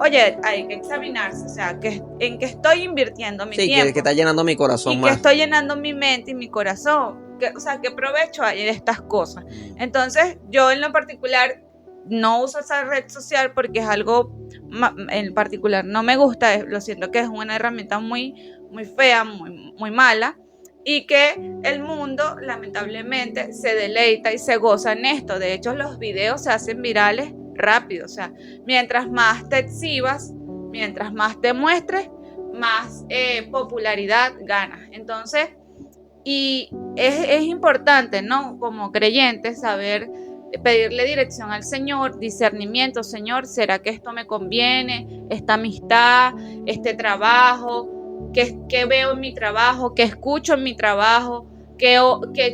oye, hay que examinarse, o sea, en qué estoy invirtiendo mi tiempo. Sí, que está llenando mi corazón y más. que estoy llenando mi mente y mi corazón. O sea, ¿qué provecho hay de estas cosas? Entonces, yo en lo particular no uso esa red social porque es algo en particular no me gusta, lo siento que es una herramienta muy, muy fea, muy, muy mala, y que el mundo lamentablemente se deleita y se goza en esto. De hecho, los videos se hacen virales rápido, o sea, mientras más te exhibas, mientras más te muestres, más popularidad ganas. Entonces, Y es importante, ¿no? Como creyentes, saber pedirle dirección al Señor, discernimiento. Señor, ¿será que esto me conviene? Esta amistad, este trabajo, ¿qué veo en mi trabajo? ¿Qué escucho en mi trabajo? ¿Qué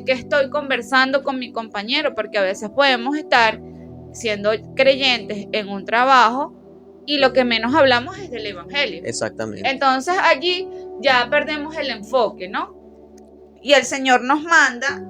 estoy conversando con mi compañero? Porque a veces podemos estar siendo creyentes en un trabajo y lo que menos hablamos es del evangelio. Exactamente. Entonces allí ya perdemos el enfoque, ¿no? Y el Señor nos manda,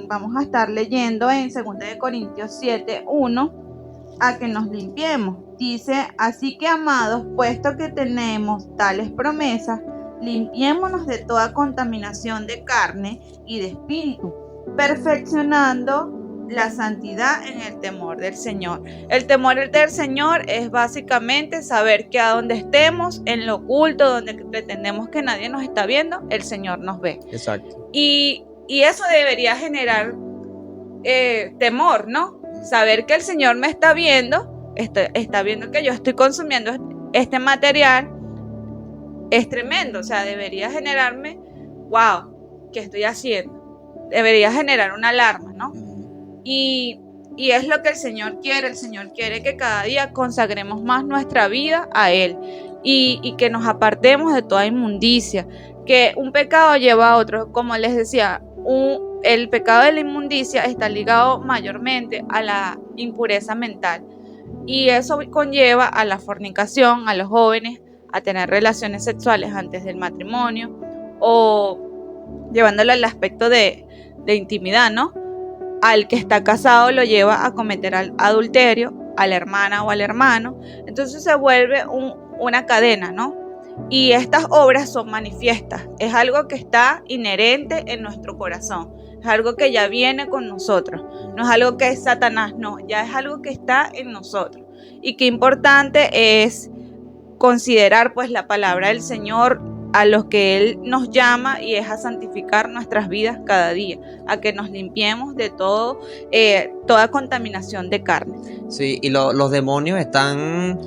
vamos a estar leyendo en 2 Corintios 7:1, a que nos limpiemos. Dice, así que amados, puesto que tenemos tales promesas, limpiémonos de toda contaminación de carne y de espíritu, perfeccionando la santidad en el temor del Señor. El temor del Señor es básicamente saber que a donde estemos, en lo oculto, donde pretendemos que nadie nos está viendo, el Señor nos ve. Exacto. Y eso debería generar temor, ¿no? Saber que el Señor me está viendo, está viendo que yo estoy consumiendo este material, es tremendo. O sea, debería generarme, wow, ¿qué estoy haciendo? Debería generar una alarma, ¿no? Y es lo que el Señor quiere. El Señor quiere que cada día consagremos más nuestra vida a Él y que nos apartemos de toda inmundicia, que un pecado lleva a otro. Como les decía, el pecado de la inmundicia está ligado mayormente a la impureza mental, y eso conlleva a la fornicación, a los jóvenes a tener relaciones sexuales antes del matrimonio, o llevándolo al aspecto de intimidad, ¿no? Al que está casado lo lleva a cometer adulterio, a la hermana o al hermano. Entonces se vuelve una cadena, ¿no? Y estas obras son manifiestas. Es algo que está inherente en nuestro corazón. Es algo que ya viene con nosotros. No es algo que es Satanás, no. Ya es algo que está en nosotros. Y qué importante es considerar pues la palabra del Señor, a los que Él nos llama, y es a santificar nuestras vidas cada día, a que nos limpiemos de toda contaminación de carne. Sí, y los demonios están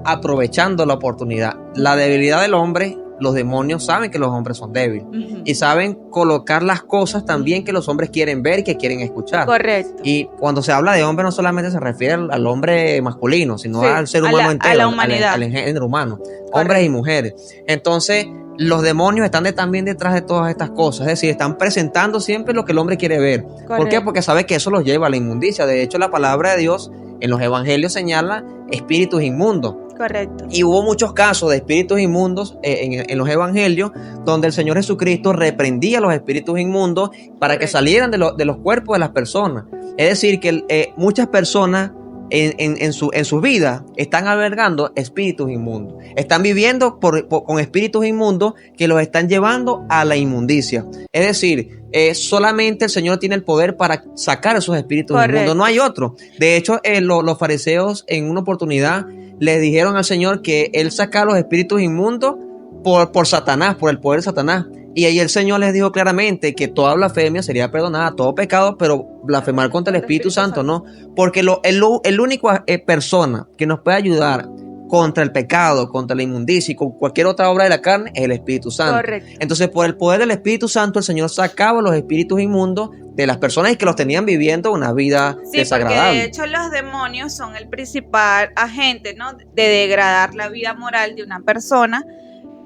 aprovechando la oportunidad. La debilidad del hombre, los demonios saben que los hombres son débiles, y saben colocar las cosas también que los hombres quieren ver y que quieren escuchar. Correcto. Y cuando se habla de hombre, no solamente se refiere al hombre masculino, sino al ser humano entero, a la humanidad, al género humano, hombres y mujeres. Entonces, los demonios están también detrás de todas estas cosas, es decir, están presentando siempre lo que el hombre quiere ver. Correcto. ¿Por qué? Porque sabe que eso los lleva a la inmundicia. De hecho, la palabra de Dios en los evangelios señala espíritus inmundos. Correcto. Y hubo muchos casos de espíritus inmundos en los evangelios, donde el Señor Jesucristo reprendía a los espíritus inmundos para que salieran de los cuerpos de las personas. Es decir, que muchas personas en su vida están albergando espíritus inmundos. Están viviendo con espíritus inmundos que los están llevando a la inmundicia. Es decir, solamente el Señor tiene el poder para sacar esos espíritus inmundos. No hay otro. De hecho, los fariseos en una oportunidad le dijeron al Señor que Él sacaba los espíritus inmundos por Satanás, por el poder de Satanás. Y ahí el Señor les dijo claramente que toda blasfemia sería perdonada, todo pecado, pero blasfemar contra el Espíritu Santo no. Porque el único persona que nos puede ayudar contra el pecado, contra la inmundicia y con cualquier otra obra de la carne es el Espíritu Santo. Correcto. Entonces, por el poder del Espíritu Santo, el Señor sacaba los espíritus inmundos de las personas que los tenían viviendo una vida desagradable. Porque de hecho los demonios son el principal agente, ¿no?, de degradar la vida moral de una persona.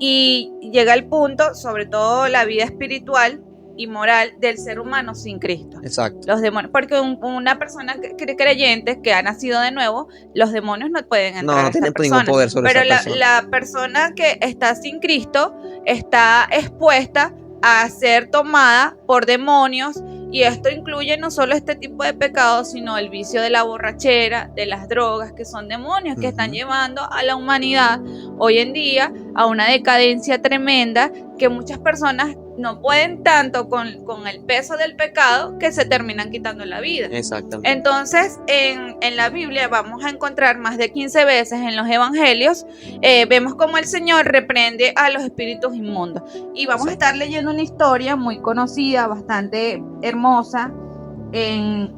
Y llega el punto, sobre todo la vida espiritual y moral del ser humano sin Cristo. Exacto. Los demonios, porque una persona creyente que ha nacido de nuevo, los demonios no pueden entrar a esa persona. No tienen ningún poder sobre esa persona. Pero la persona que está sin Cristo está expuesta a ser tomada por demonios, y esto incluye no solo este tipo de pecados, sino el vicio de la borrachera, de las drogas, que son demonios que están llevando a la humanidad hoy en día a una decadencia tremenda, que muchas personas no pueden tanto con el peso del pecado que se terminan quitando la vida. Exactamente. Entonces, en la Biblia vamos a encontrar más de 15 veces en los evangelios, vemos cómo el Señor reprende a los espíritus inmundos. Y vamos a estar leyendo una historia muy conocida, bastante hermosa, en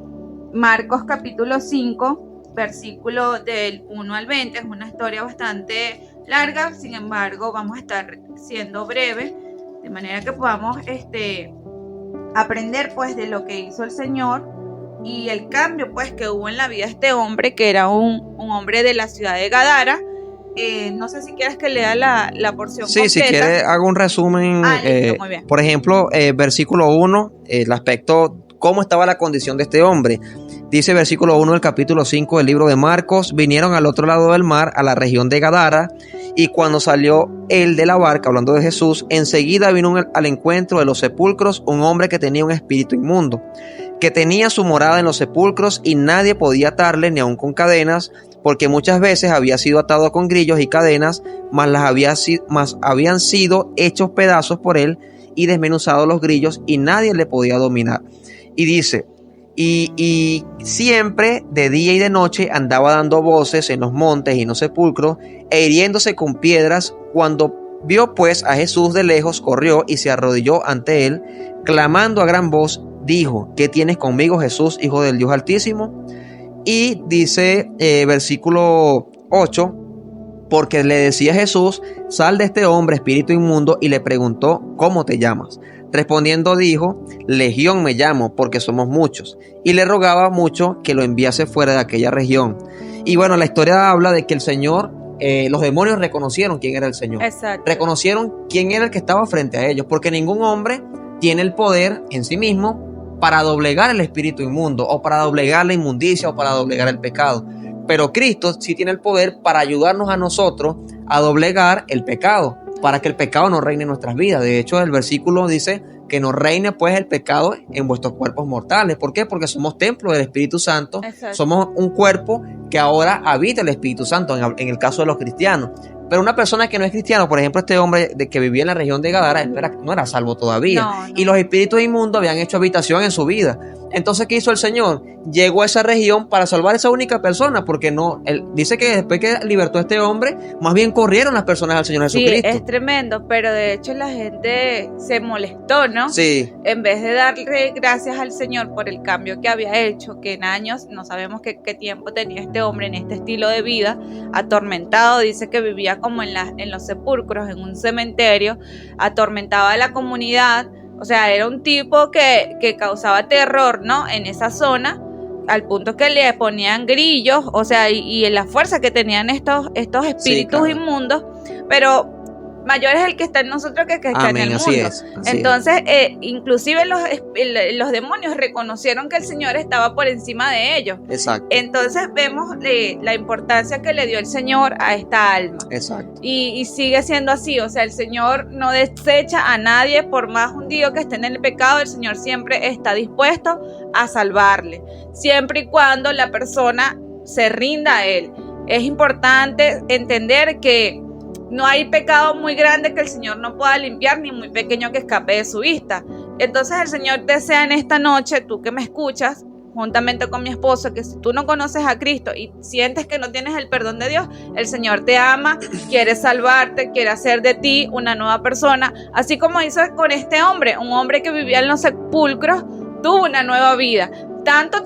Marcos capítulo 5, versículo del 1 al 20. Es una historia bastante larga, sin embargo, vamos a estar siendo breve, de manera que podamos aprender pues de lo que hizo el Señor y el cambio pues que hubo en la vida de este hombre, que era un hombre de la ciudad de Gadara. No sé si quieres que lea la porción Sí, completa. si quieres hago un resumen. Listo, muy bien. Por ejemplo, versículo 1, el aspecto, cómo estaba la condición de este hombre. Dice versículo 1 del capítulo 5 del libro de Marcos: vinieron al otro lado del mar, a la región de Gadara, y cuando salió él de la barca, hablando de Jesús, enseguida vino al encuentro de los sepulcros un hombre que tenía un espíritu inmundo, que tenía su morada en los sepulcros, y nadie podía atarle ni aun con cadenas, porque muchas veces había sido atado con grillos y cadenas, mas habían sido hechos pedazos por él y desmenuzados los grillos, y nadie le podía dominar. Y dice, y siempre de día y de noche andaba dando voces en los montes y en los sepulcros, e hiriéndose con piedras. Cuando vio pues a Jesús de lejos, corrió y se arrodilló ante él, clamando a gran voz, dijo: ¿qué tienes conmigo, Jesús, Hijo del Dios Altísimo? Y dice versículo 8, porque le decía Jesús: sal de este hombre, espíritu inmundo, y le preguntó: ¿cómo te llamas? Respondiendo dijo: Legión me llamo, porque somos muchos. Y le rogaba mucho que lo enviase fuera de aquella región. Y bueno, la historia habla de que el Señor, los demonios reconocieron quién era el Señor. Exacto. Reconocieron quién era el que estaba frente a ellos, porque ningún hombre tiene el poder en sí mismo para doblegar el espíritu inmundo, o para doblegar la inmundicia, o para doblegar el pecado. Pero Cristo sí tiene el poder para ayudarnos a nosotros a doblegar el pecado, para que el pecado no reine en nuestras vidas. De hecho, el versículo dice que no reine pues el pecado en vuestros cuerpos mortales. ¿Por qué? Porque somos templo del Espíritu Santo. Exacto. Somos un cuerpo que ahora habita el Espíritu Santo, en el caso de los cristianos. Pero una persona que no es cristiano, por ejemplo, este hombre que vivía en la región de Gadara, no era salvo todavía. No. Y los espíritus inmundos habían hecho habitación en su vida. Entonces, ¿qué hizo el Señor? Llegó a esa región para salvar a esa única persona, porque no, él dice que después que libertó a este hombre, más bien corrieron las personas al Señor Jesucristo. Sí, es tremendo, pero de hecho la gente se molestó, ¿no? Sí. En vez de darle gracias al Señor por el cambio que había hecho, que en años, no sabemos qué tiempo tenía este hombre en este estilo de vida, atormentado, dice que vivía como en los sepulcros, en un cementerio, atormentaba a la comunidad. O sea, era un tipo que causaba terror, ¿no? En esa zona, al punto que le ponían grillos, o sea, y en la fuerza que tenían estos espíritus, sí, claro, inmundos, pero mayor es el que está en nosotros que está en el mundo. Así es. Entonces, inclusive los demonios reconocieron que el Señor estaba por encima de ellos. Exacto. Entonces vemos la importancia que le dio el Señor a esta alma. Exacto. Y sigue siendo así, o sea, el Señor no desecha a nadie, por más hundido que esté en el pecado, el Señor siempre está dispuesto a salvarle, siempre y cuando la persona se rinda a Él. Es importante entender que no hay pecado muy grande que el Señor no pueda limpiar, ni muy pequeño que escape de su vista. Entonces el Señor desea en esta noche, tú que me escuchas, juntamente con mi esposo, que si tú no conoces a Cristo y sientes que no tienes el perdón de Dios, el Señor te ama, quiere salvarte, quiere hacer de ti una nueva persona, así como hizo con este hombre, un hombre que vivía en los sepulcros, tuvo una nueva vida, tanto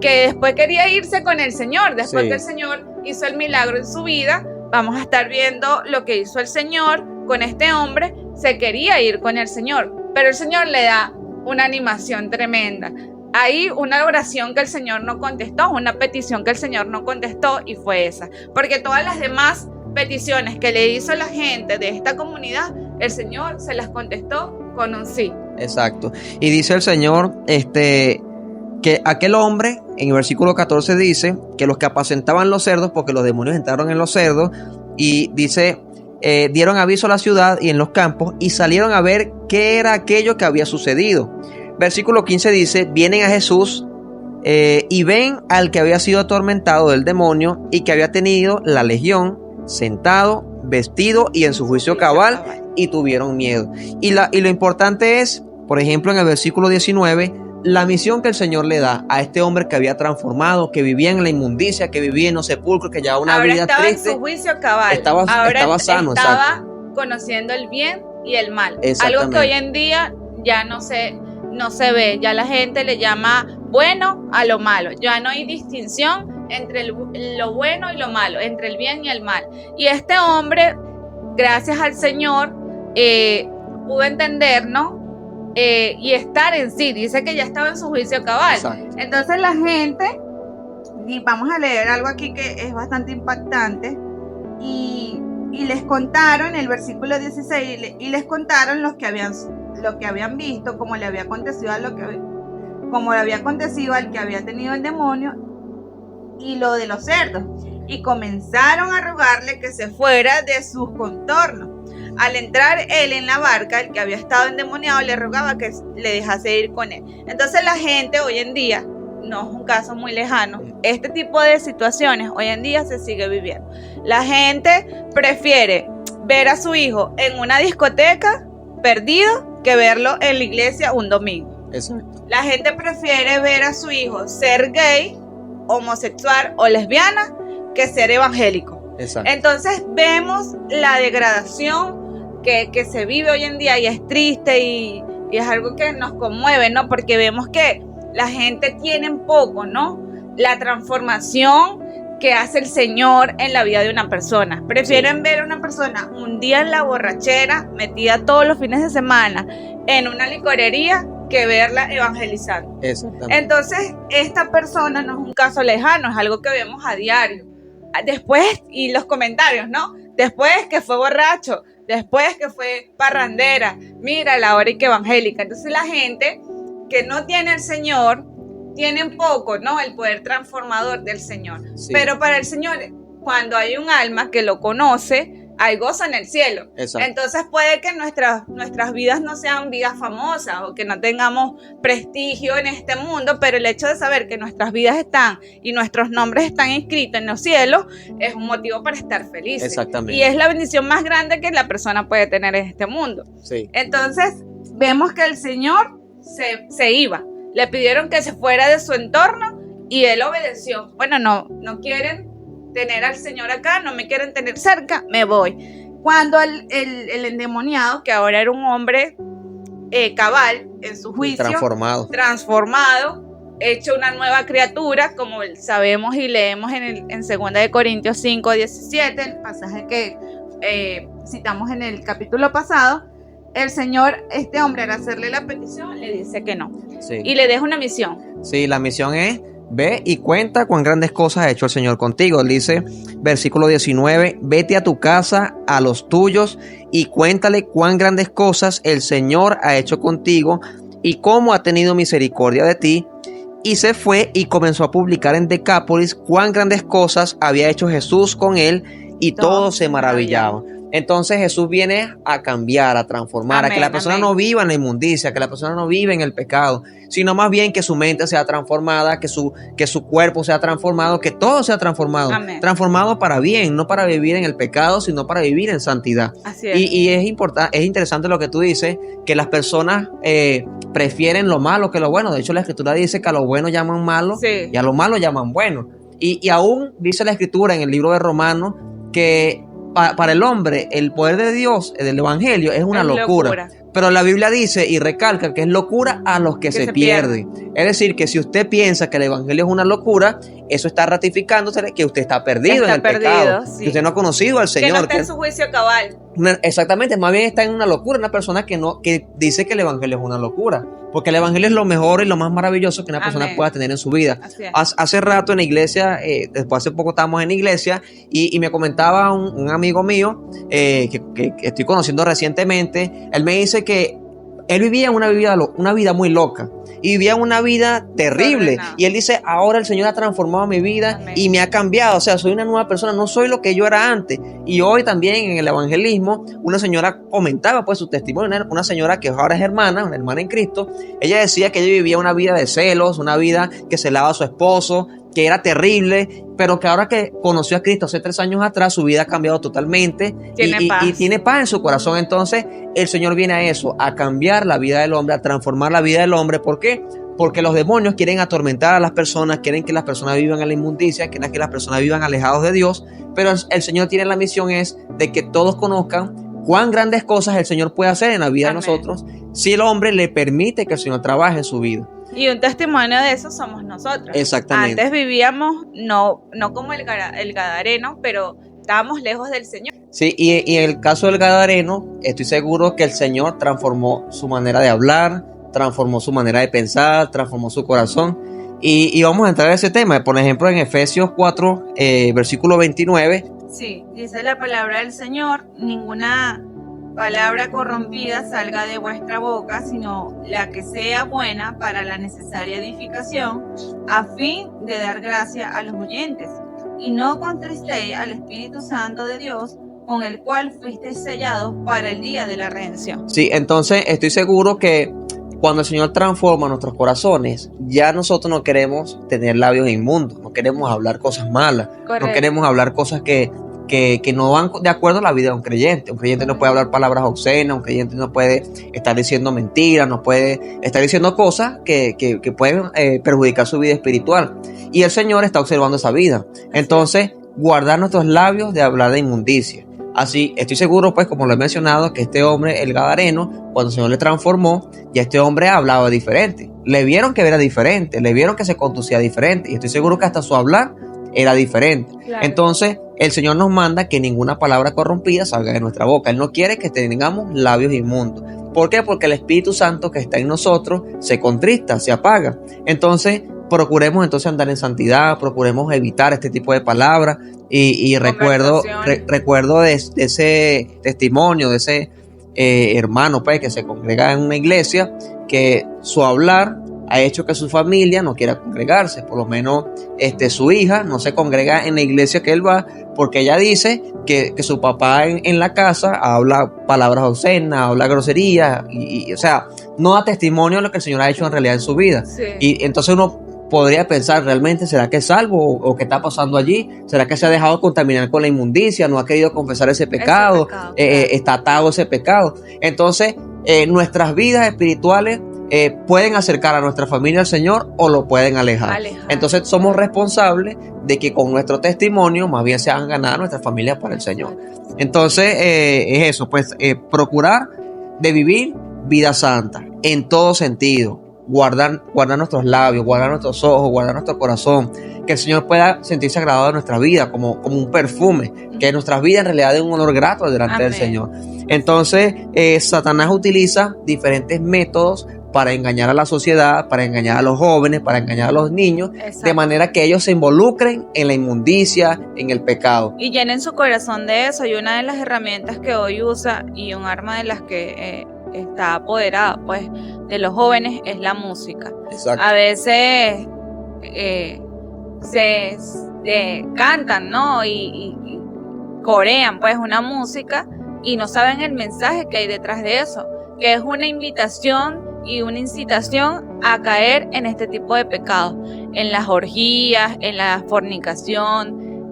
que después quería irse con el Señor, después que el Señor hizo el milagro en su vida. Vamos a estar viendo lo que hizo el Señor con este hombre. Se quería ir con el Señor, pero el Señor le da una animación tremenda. Hay una oración que el Señor no contestó, una petición que el Señor no contestó, y fue esa. Porque todas las demás peticiones que le hizo la gente de esta comunidad, el Señor se las contestó con un sí. Exacto. Y dice el Señor, que aquel hombre, en el versículo 14 dice que los que apacentaban los cerdos, porque los demonios entraron en los cerdos, y dice, dieron aviso a la ciudad y en los campos, y salieron a ver qué era aquello que había sucedido. Versículo 15 dice, vienen a Jesús y ven al que había sido atormentado del demonio y que había tenido la legión, sentado, vestido y en su juicio cabal, y tuvieron miedo. Y lo importante es, por ejemplo, en el versículo 19, la misión que el Señor le da a este hombre que había transformado, que vivía en la inmundicia, que vivía en los sepulcros, que llevaba una vida triste. Ahora estaba en su juicio cabal. Estaba sano. Estaba conociendo el bien y el mal. Algo que hoy en día ya no se ve. Ya la gente le llama bueno a lo malo. Ya no hay distinción entre lo bueno y lo malo, entre el bien y el mal. Y este hombre, gracias al Señor, pudo entender, ¿no?, y estar en sí. Dice que ya estaba en su juicio cabal. Exacto. Entonces la gente, y vamos a leer algo aquí que es bastante impactante, y les contaron el versículo 16, y les contaron lo que habían visto, como le había acontecido al que había tenido el demonio, y lo de los cerdos, y comenzaron a rogarle que se fuera de sus contornos. Al entrar él en la barca, el que había estado endemoniado le rogaba que le dejase ir con él. Entonces la gente hoy en día, no es un caso muy lejano, este tipo de situaciones hoy en día se sigue viviendo. La gente prefiere ver a su hijo en una discoteca perdido que verlo en la iglesia un domingo. Exacto. La gente prefiere ver a su hijo ser gay, homosexual o lesbiana que ser evangélico. Exacto. Entonces vemos la degradación que se vive hoy en día, y es triste y es algo que nos conmueve, ¿no? Porque vemos que la gente tiene en poco, ¿no? La transformación que hace el Señor en la vida de una persona. Prefieren ver a una persona un día en la borrachera, metida todos los fines de semana en una licorería, que verla evangelizando. Exactamente. Entonces, esta persona no es un caso lejano, es algo que vemos a diario. Después, y los comentarios, ¿no? Después que fue borracho, después que fue parrandera, mira la hora y que evangélica. Entonces la gente que no tiene el Señor, tiene poco, ¿no? El poder transformador del Señor. Sí. Pero para el Señor, cuando hay un alma que lo conoce, hay gozo en el cielo. Exacto. Entonces puede que nuestras vidas no sean vidas famosas o que no tengamos prestigio en este mundo, pero el hecho de saber que nuestras vidas están y nuestros nombres están inscritos en los cielos es un motivo para estar felices. Exactamente. Y es la bendición más grande que la persona puede tener en este mundo. Sí. Entonces vemos que el Señor se iba. Le pidieron que se fuera de su entorno y él obedeció. Bueno, no quieren tener al Señor acá, no me quieren tener cerca, me voy. Cuando el endemoniado, que ahora era un hombre cabal en su juicio, transformado, hecho una nueva criatura, como sabemos y leemos en 2 de Corintios 5:17, el pasaje que citamos en el capítulo pasado, el Señor, este hombre, al hacerle la petición, le dice que no. Sí. Y le deja una misión. Sí, la misión es: ve y cuenta cuán grandes cosas ha hecho el Señor contigo. Él dice, versículo 19, vete a tu casa, a los tuyos, y cuéntale cuán grandes cosas el Señor ha hecho contigo y cómo ha tenido misericordia de ti. Y se fue y comenzó a publicar en Decápolis cuán grandes cosas había hecho Jesús con él, y todos se maravillaban. Entonces Jesús viene a cambiar, a transformar, a que la persona no viva en la inmundicia, que la persona no viva en el pecado, sino más bien que su mente sea transformada, que su cuerpo sea transformado, que todo sea transformado. Amén. Transformado para bien, no para vivir en el pecado, sino para vivir en santidad. Así es. Y es interesante lo que tú dices, que las personas prefieren lo malo que lo bueno. De hecho, la Escritura dice que a lo bueno llaman malo, sí, y a lo malo llaman bueno. Y aún dice la Escritura en el libro de Romanos que para el hombre el poder de Dios, del Evangelio, es una locura. Pero la Biblia dice y recalca que es locura a los que se pierden. Es decir, que si usted piensa que el Evangelio es una locura, eso está ratificándose que usted está perdido en el pecado. Sí. Que usted no ha conocido al Señor. Que no está en su juicio cabal. Exactamente, más bien está en una locura, una persona que dice que el Evangelio es una locura. Porque el Evangelio es lo mejor y lo más maravilloso que una persona pueda tener en su vida. Hace rato en la iglesia, hace poco estábamos en la iglesia y me comentaba un amigo mío que estoy conociendo recientemente. Él me dice que él vivía una vida muy loca y vivía una vida terrible. Y él dice, ahora el Señor ha transformado mi vida. Amén. Y me ha cambiado. O sea, soy una nueva persona, no soy lo que yo era antes. Y hoy también en el evangelismo, una señora comentaba pues su testimonio, una señora que ahora es hermana, una hermana en Cristo. Ella decía que ella vivía una vida de celos, una vida que celaba a su esposo, que era terrible, pero que ahora que conoció a Cristo hace 3 años atrás, su vida ha cambiado totalmente y tiene paz en su corazón. Entonces el Señor viene a eso, a cambiar la vida del hombre, a transformar la vida del hombre. ¿Por qué? Porque los demonios quieren atormentar a las personas, quieren que las personas vivan en la inmundicia, quieren que las personas vivan alejados de Dios, pero el Señor tiene la misión es de que todos conozcan cuán grandes cosas el Señor puede hacer en la vida. Amén. De nosotros, si el hombre le permite que el Señor trabaje en su vida. Y un testimonio de eso somos nosotros. Exactamente. Antes vivíamos, no como el gadareno, pero estábamos lejos del Señor. Sí, y en el caso del Gadareno, estoy seguro que el Señor transformó su manera de hablar, transformó su manera de pensar, transformó su corazón. Y vamos a entrar a ese tema. Por ejemplo, en Efesios 4, versículo 29. Sí, dice la palabra del Señor: ninguna palabra corrompida salga de vuestra boca, sino la que sea buena para la necesaria edificación, a fin de dar gracia a los oyentes. Y no contristéis al Espíritu Santo de Dios, con el cual fuisteis sellados para el día de la redención. Sí, entonces estoy seguro que cuando el Señor transforma nuestros corazones, ya nosotros no queremos tener labios inmundos, no queremos hablar cosas malas, Correcto. No queremos hablar cosas que no van de acuerdo a la vida de un creyente. Un creyente no puede hablar palabras obscenas, un creyente no puede estar diciendo mentiras, no puede estar diciendo cosas que pueden perjudicar su vida espiritual. Y el Señor está observando esa vida. Entonces, guardar nuestros labios de hablar de inmundicia. Así, estoy seguro, pues, como lo he mencionado, que este hombre, el Gadareno, cuando el Señor le transformó, ya este hombre hablaba diferente. Le vieron que era diferente, le vieron que se conducía diferente. Y estoy seguro que hasta su hablar era diferente. Claro. Entonces, el Señor nos manda que ninguna palabra corrompida salga de nuestra boca. Él no quiere que tengamos labios inmundos. ¿Por qué? Porque el Espíritu Santo que está en nosotros se contrista, se apaga. Entonces, procuremos entonces andar en santidad, procuremos evitar este tipo de palabras. Y recuerdo de ese testimonio, de ese hermano, pues, que se congrega en una iglesia, que su hablar ha hecho que su familia no quiera congregarse. Por lo menos su hija no se congrega en la iglesia que él va, porque ella dice que su papá en la casa habla palabras obscenas, habla groserías, y o sea, no da testimonio de lo que el Señor ha hecho en realidad en su vida. Sí. Y entonces uno podría pensar, realmente, ¿será que es salvo o qué está pasando allí? ¿Será que se ha dejado contaminar con la inmundicia? ¿No ha querido confesar ese pecado? Claro. Está atado a ese pecado. Entonces, nuestras vidas espirituales pueden acercar a nuestra familia al Señor o lo pueden alejar. Entonces, somos responsables de que con nuestro testimonio más bien se hagan ganar a nuestra familia para el Señor. Entonces, es eso, pues, procurar de vivir vida santa en todo sentido. Guardar nuestros labios, guardar nuestros ojos, guardar nuestro corazón, que el Señor pueda sentirse agradado de nuestra vida como un perfume, que nuestras vidas en realidad den un olor grato delante Amén. Del Señor. Entonces, Satanás utiliza diferentes métodos para engañar a la sociedad, para engañar a los jóvenes, para engañar a los niños, Exacto. De manera que ellos se involucren en la inmundicia, en el pecado. Y llenen su corazón de eso. Y una de las herramientas que hoy usa y un arma de las que está apoderada, pues, de los jóvenes es la música. Exacto. A veces se cantan, ¿no? Y corean, pues, una música y no saben el mensaje que hay detrás de eso, que es una invitación y una incitación a caer en este tipo de pecados, en las orgías, en la fornicación,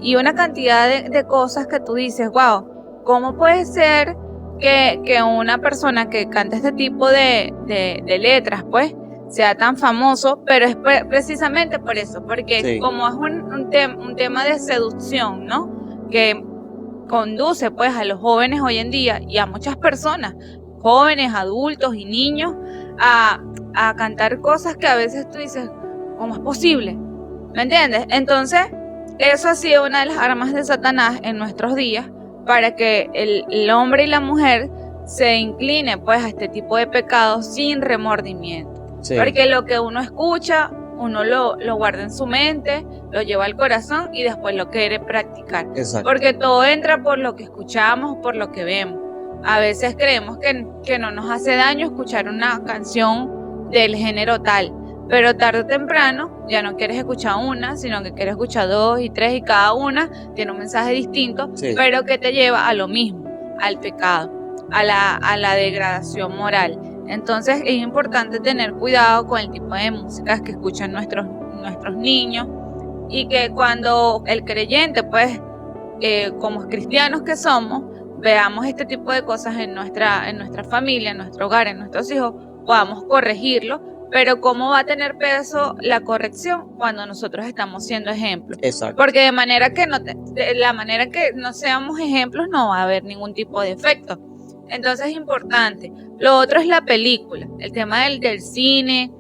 y una cantidad de cosas que tú dices, wow, ¿cómo puede ser que una persona que canta este tipo de letras, pues, sea tan famoso? Pero es precisamente por eso, porque sí. Como es un tema de seducción, ¿no? Que conduce, pues, a los jóvenes hoy en día y a muchas personas, jóvenes, adultos y niños, a cantar cosas que a veces tú dices, ¿cómo es posible? ¿Me entiendes? Entonces, eso ha sido una de las armas de Satanás en nuestros días, para que el hombre y la mujer se incline, pues, a este tipo de pecados sin remordimiento. Sí. Porque lo que uno escucha, uno lo guarda en su mente, lo lleva al corazón y después lo quiere practicar. Exacto. Porque todo entra por lo que escuchamos, por lo que vemos. A veces creemos que no nos hace daño escuchar una canción del género tal, pero tarde o temprano ya no quieres escuchar una, sino que quieres escuchar 2 y 3, y cada una tiene un mensaje distinto, sí. Pero que te lleva a lo mismo, al pecado, a la degradación moral. Entonces es importante tener cuidado con el tipo de músicas que escuchan nuestros niños, y que cuando el creyente, pues, como cristianos que somos, veamos este tipo de cosas en nuestra familia, en nuestro hogar, en nuestros hijos, podamos corregirlo. Pero ¿cómo va a tener peso la corrección cuando nosotros estamos siendo ejemplos? Exacto. Porque de la manera que no seamos ejemplos, no va a haber ningún tipo de efecto. Entonces es importante. Lo otro es la película, el tema del cine,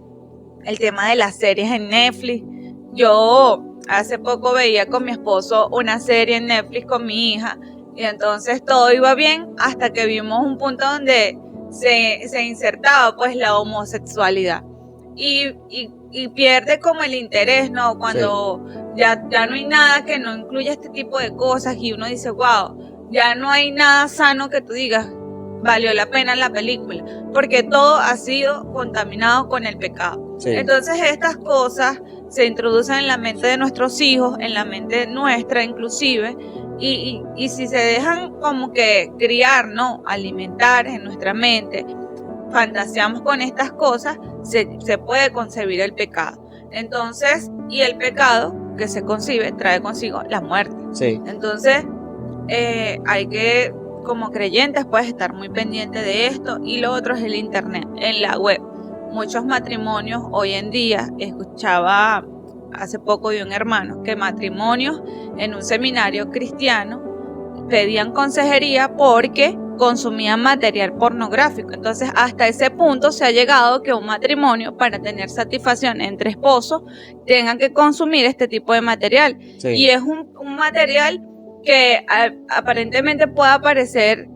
el tema de las series en Netflix. Yo Hace poco veía con mi esposo una serie en Netflix con mi hija y entonces todo iba bien hasta que vimos un punto donde se insertaba pues la homosexualidad y pierde como el interés, ¿no? Cuando ya no hay nada que no incluya este tipo de cosas y uno dice, wow, ya no hay nada sano que tú digas, valió la pena la película, porque todo ha sido contaminado con el pecado. Sí. Entonces estas cosas se introducen en la mente de nuestros hijos, en la mente nuestra inclusive, y si se dejan como que criar, ¿no? Alimentar en nuestra mente, fantaseamos con estas cosas, se puede concebir el pecado. Entonces, y el pecado que se concibe trae consigo la muerte. Sí. Entonces, hay que, como creyentes, pues estar muy pendientes de esto. Y lo otro es el internet, en la web. Muchos matrimonios hoy en día, escuchaba hace poco de un hermano que matrimonios en un seminario cristiano pedían consejería porque consumían material pornográfico. Entonces hasta ese punto se ha llegado que un matrimonio, para tener satisfacción entre esposos, tengan que consumir este tipo de material. Sí. Y es un material que aparentemente puede aparecer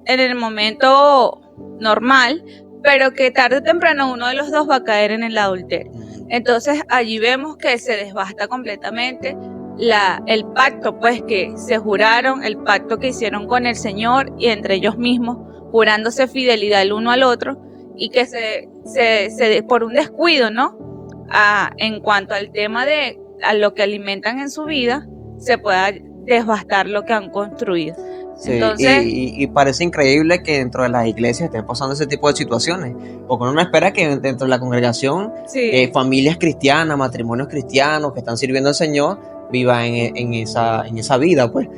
en el momento normal, pero que tarde o temprano uno de los dos va a caer en el adulterio. Entonces allí vemos que se desbasta completamente el pacto pues que se juraron, el pacto que hicieron con el Señor y entre ellos mismos, jurándose fidelidad el uno al otro, y que se por un descuido, ¿no? En cuanto al tema de a lo que alimentan en su vida, se pueda desbastar lo que han construido. Sí, entonces, y parece increíble que dentro de las iglesias estén pasando ese tipo de situaciones, porque uno no espera que dentro de la congregación familias cristianas, matrimonios cristianos que están sirviendo al Señor vivan en esa vida, pues.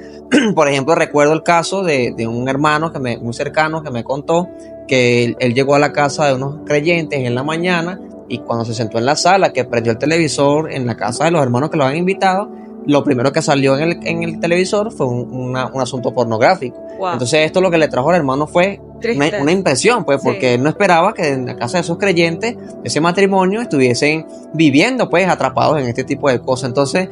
Por ejemplo, recuerdo el caso de un hermano muy cercano que me contó que él llegó a la casa de unos creyentes en la mañana y cuando se sentó en la sala, que prendió el televisor en la casa de los hermanos que lo habían invitado, lo primero que salió en el televisor fue un asunto pornográfico. Wow. Entonces esto lo que le trajo al hermano fue una impresión, pues, porque él no esperaba que en la casa de esos creyentes, ese matrimonio, estuviesen viviendo, pues, atrapados en este tipo de cosas. Entonces,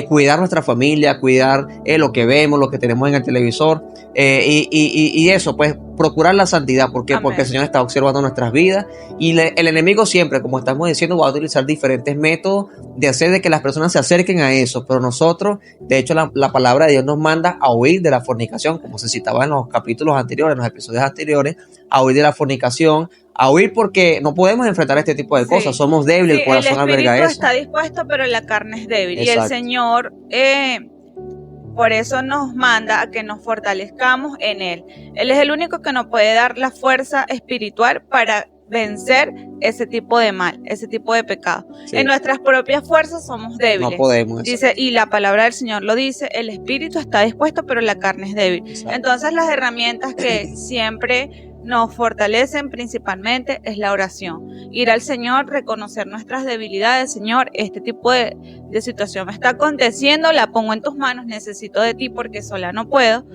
cuidar nuestra familia, cuidar lo que vemos, lo que tenemos en el televisor, y eso, pues, procurar la santidad. ¿Por qué? Porque el Señor está observando nuestras vidas y el enemigo siempre, como estamos diciendo, va a utilizar diferentes métodos de hacer de que las personas se acerquen a eso, pero nosotros, de hecho, la palabra de Dios nos manda a huir de la fornicación, como se citaba en los capítulos anteriores, en los episodios anteriores, a huir de la fornicación, a huir porque no podemos enfrentar este tipo de cosas, somos débiles, el corazón alberga eso. El espíritu está dispuesto, pero la carne es débil. Exacto. Y el Señor por eso nos manda a que nos fortalezcamos en Él. Él es el único que nos puede dar la fuerza espiritual para vencer ese tipo de mal, ese tipo de pecado. Sí. En nuestras propias fuerzas somos débiles. No podemos. Dice, y la palabra del Señor lo dice, el espíritu está dispuesto, pero la carne es débil. Exacto. Entonces las herramientas que siempre nos fortalecen principalmente es la oración. Ir al Señor, reconocer nuestras debilidades. Señor, este tipo de situación me está aconteciendo, la pongo en tus manos, necesito de ti porque sola no puedo.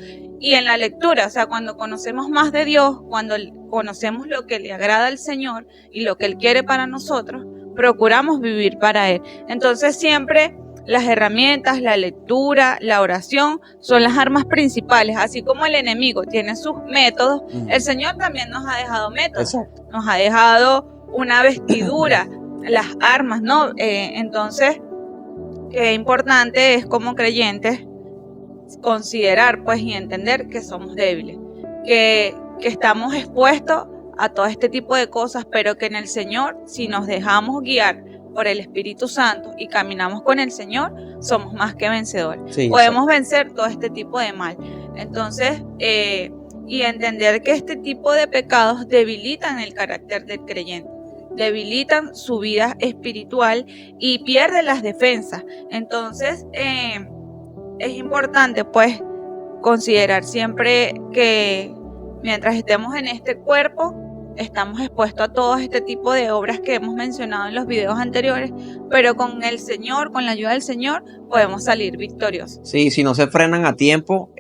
Y en la lectura, o sea, cuando conocemos más de Dios, cuando conocemos lo que le agrada al Señor y lo que Él quiere para nosotros, procuramos vivir para Él. Entonces siempre las herramientas, la lectura, la oración son las armas principales. Así como el enemigo tiene sus métodos, el Señor también nos ha dejado métodos. Exacto. Nos ha dejado una vestidura, las armas, ¿no? Entonces, qué importante es como creyentes considerar, pues, y entender que somos débiles, que estamos expuestos a todo este tipo de cosas, pero que en el Señor, si nos dejamos guiar por el Espíritu Santo y caminamos con el Señor, somos más que vencedores. Sí, podemos vencer todo este tipo de mal. Entonces, y entender que este tipo de pecados debilitan el carácter del creyente, debilitan su vida espiritual y pierde las defensas. Entonces, es importante, pues, considerar siempre que mientras estemos en este cuerpo, estamos expuestos a todo este tipo de obras que hemos mencionado en los videos anteriores, pero con el Señor, con la ayuda del Señor, podemos salir victoriosos. Sí, si no se frenan a tiempo,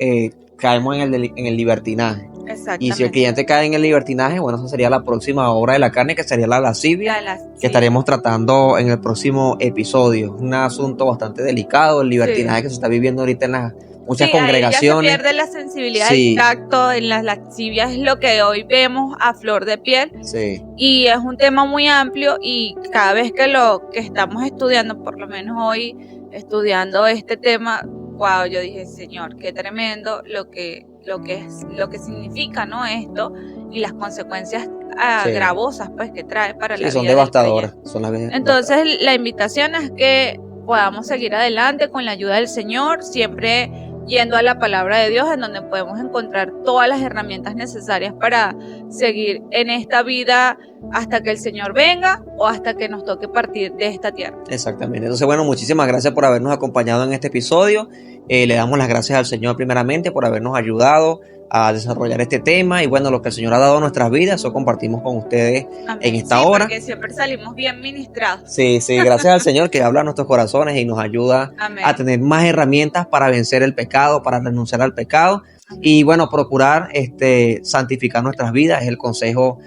caemos en el libertinaje. Y si el Exactamente. cliente cae en el libertinaje, bueno, esa sería la próxima obra de la carne, que sería la lascivia, Sí. que estaremos tratando en el próximo episodio. Un asunto bastante delicado, el libertinaje que se está viviendo ahorita en las muchas Sí, ahí congregaciones. ya se pierde la sensibilidad Sí. del tacto, en las lascivias es lo que hoy vemos a flor de piel. Sí, Y es un tema muy amplio y cada vez que lo que estamos estudiando, por lo menos hoy estudiando este tema, wow, yo dije, Señor, qué tremendo lo que significa, ¿no? Esto y las consecuencias Sí. gravosas pues que trae para la sí, son vida del devastadoras. creyente. Entonces, la invitación es que podamos seguir adelante con la ayuda del Señor, siempre yendo a la palabra de Dios, en donde podemos encontrar todas las herramientas necesarias para seguir en esta vida hasta que el Señor venga o hasta que nos toque partir de esta tierra. Exactamente. Entonces, bueno, muchísimas gracias por habernos acompañado en este episodio. Le damos las gracias al Señor primeramente por habernos ayudado a desarrollar este tema y bueno, lo que el Señor ha dado a nuestras vidas, eso compartimos con ustedes. Amén. En esta sí, hora. Porque siempre salimos bien ministrados. Sí, gracias al Señor que habla a nuestros corazones y nos ayuda Amén. a tener más herramientas para vencer el pecado, para renunciar al pecado. Amén. Y bueno, procurar santificar nuestras vidas es el consejo.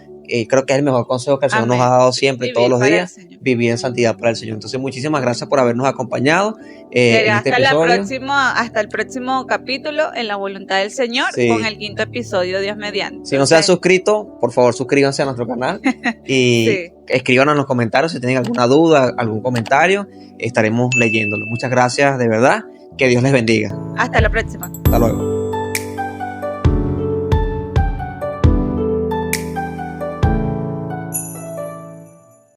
Creo que es el mejor consejo que el Señor nos ha dado siempre, todos los días, vivir en santidad para el Señor. Entonces, muchísimas gracias por habernos acompañado en este episodio. Hasta el próximo capítulo, en la voluntad del Señor, con el 5º episodio, Dios mediante. Si no se han suscrito, por favor suscríbanse a nuestro canal y escríbanos en los comentarios si tienen alguna duda, algún comentario, estaremos leyéndolo. Muchas gracias, de verdad, que Dios les bendiga. Hasta la próxima. Hasta luego.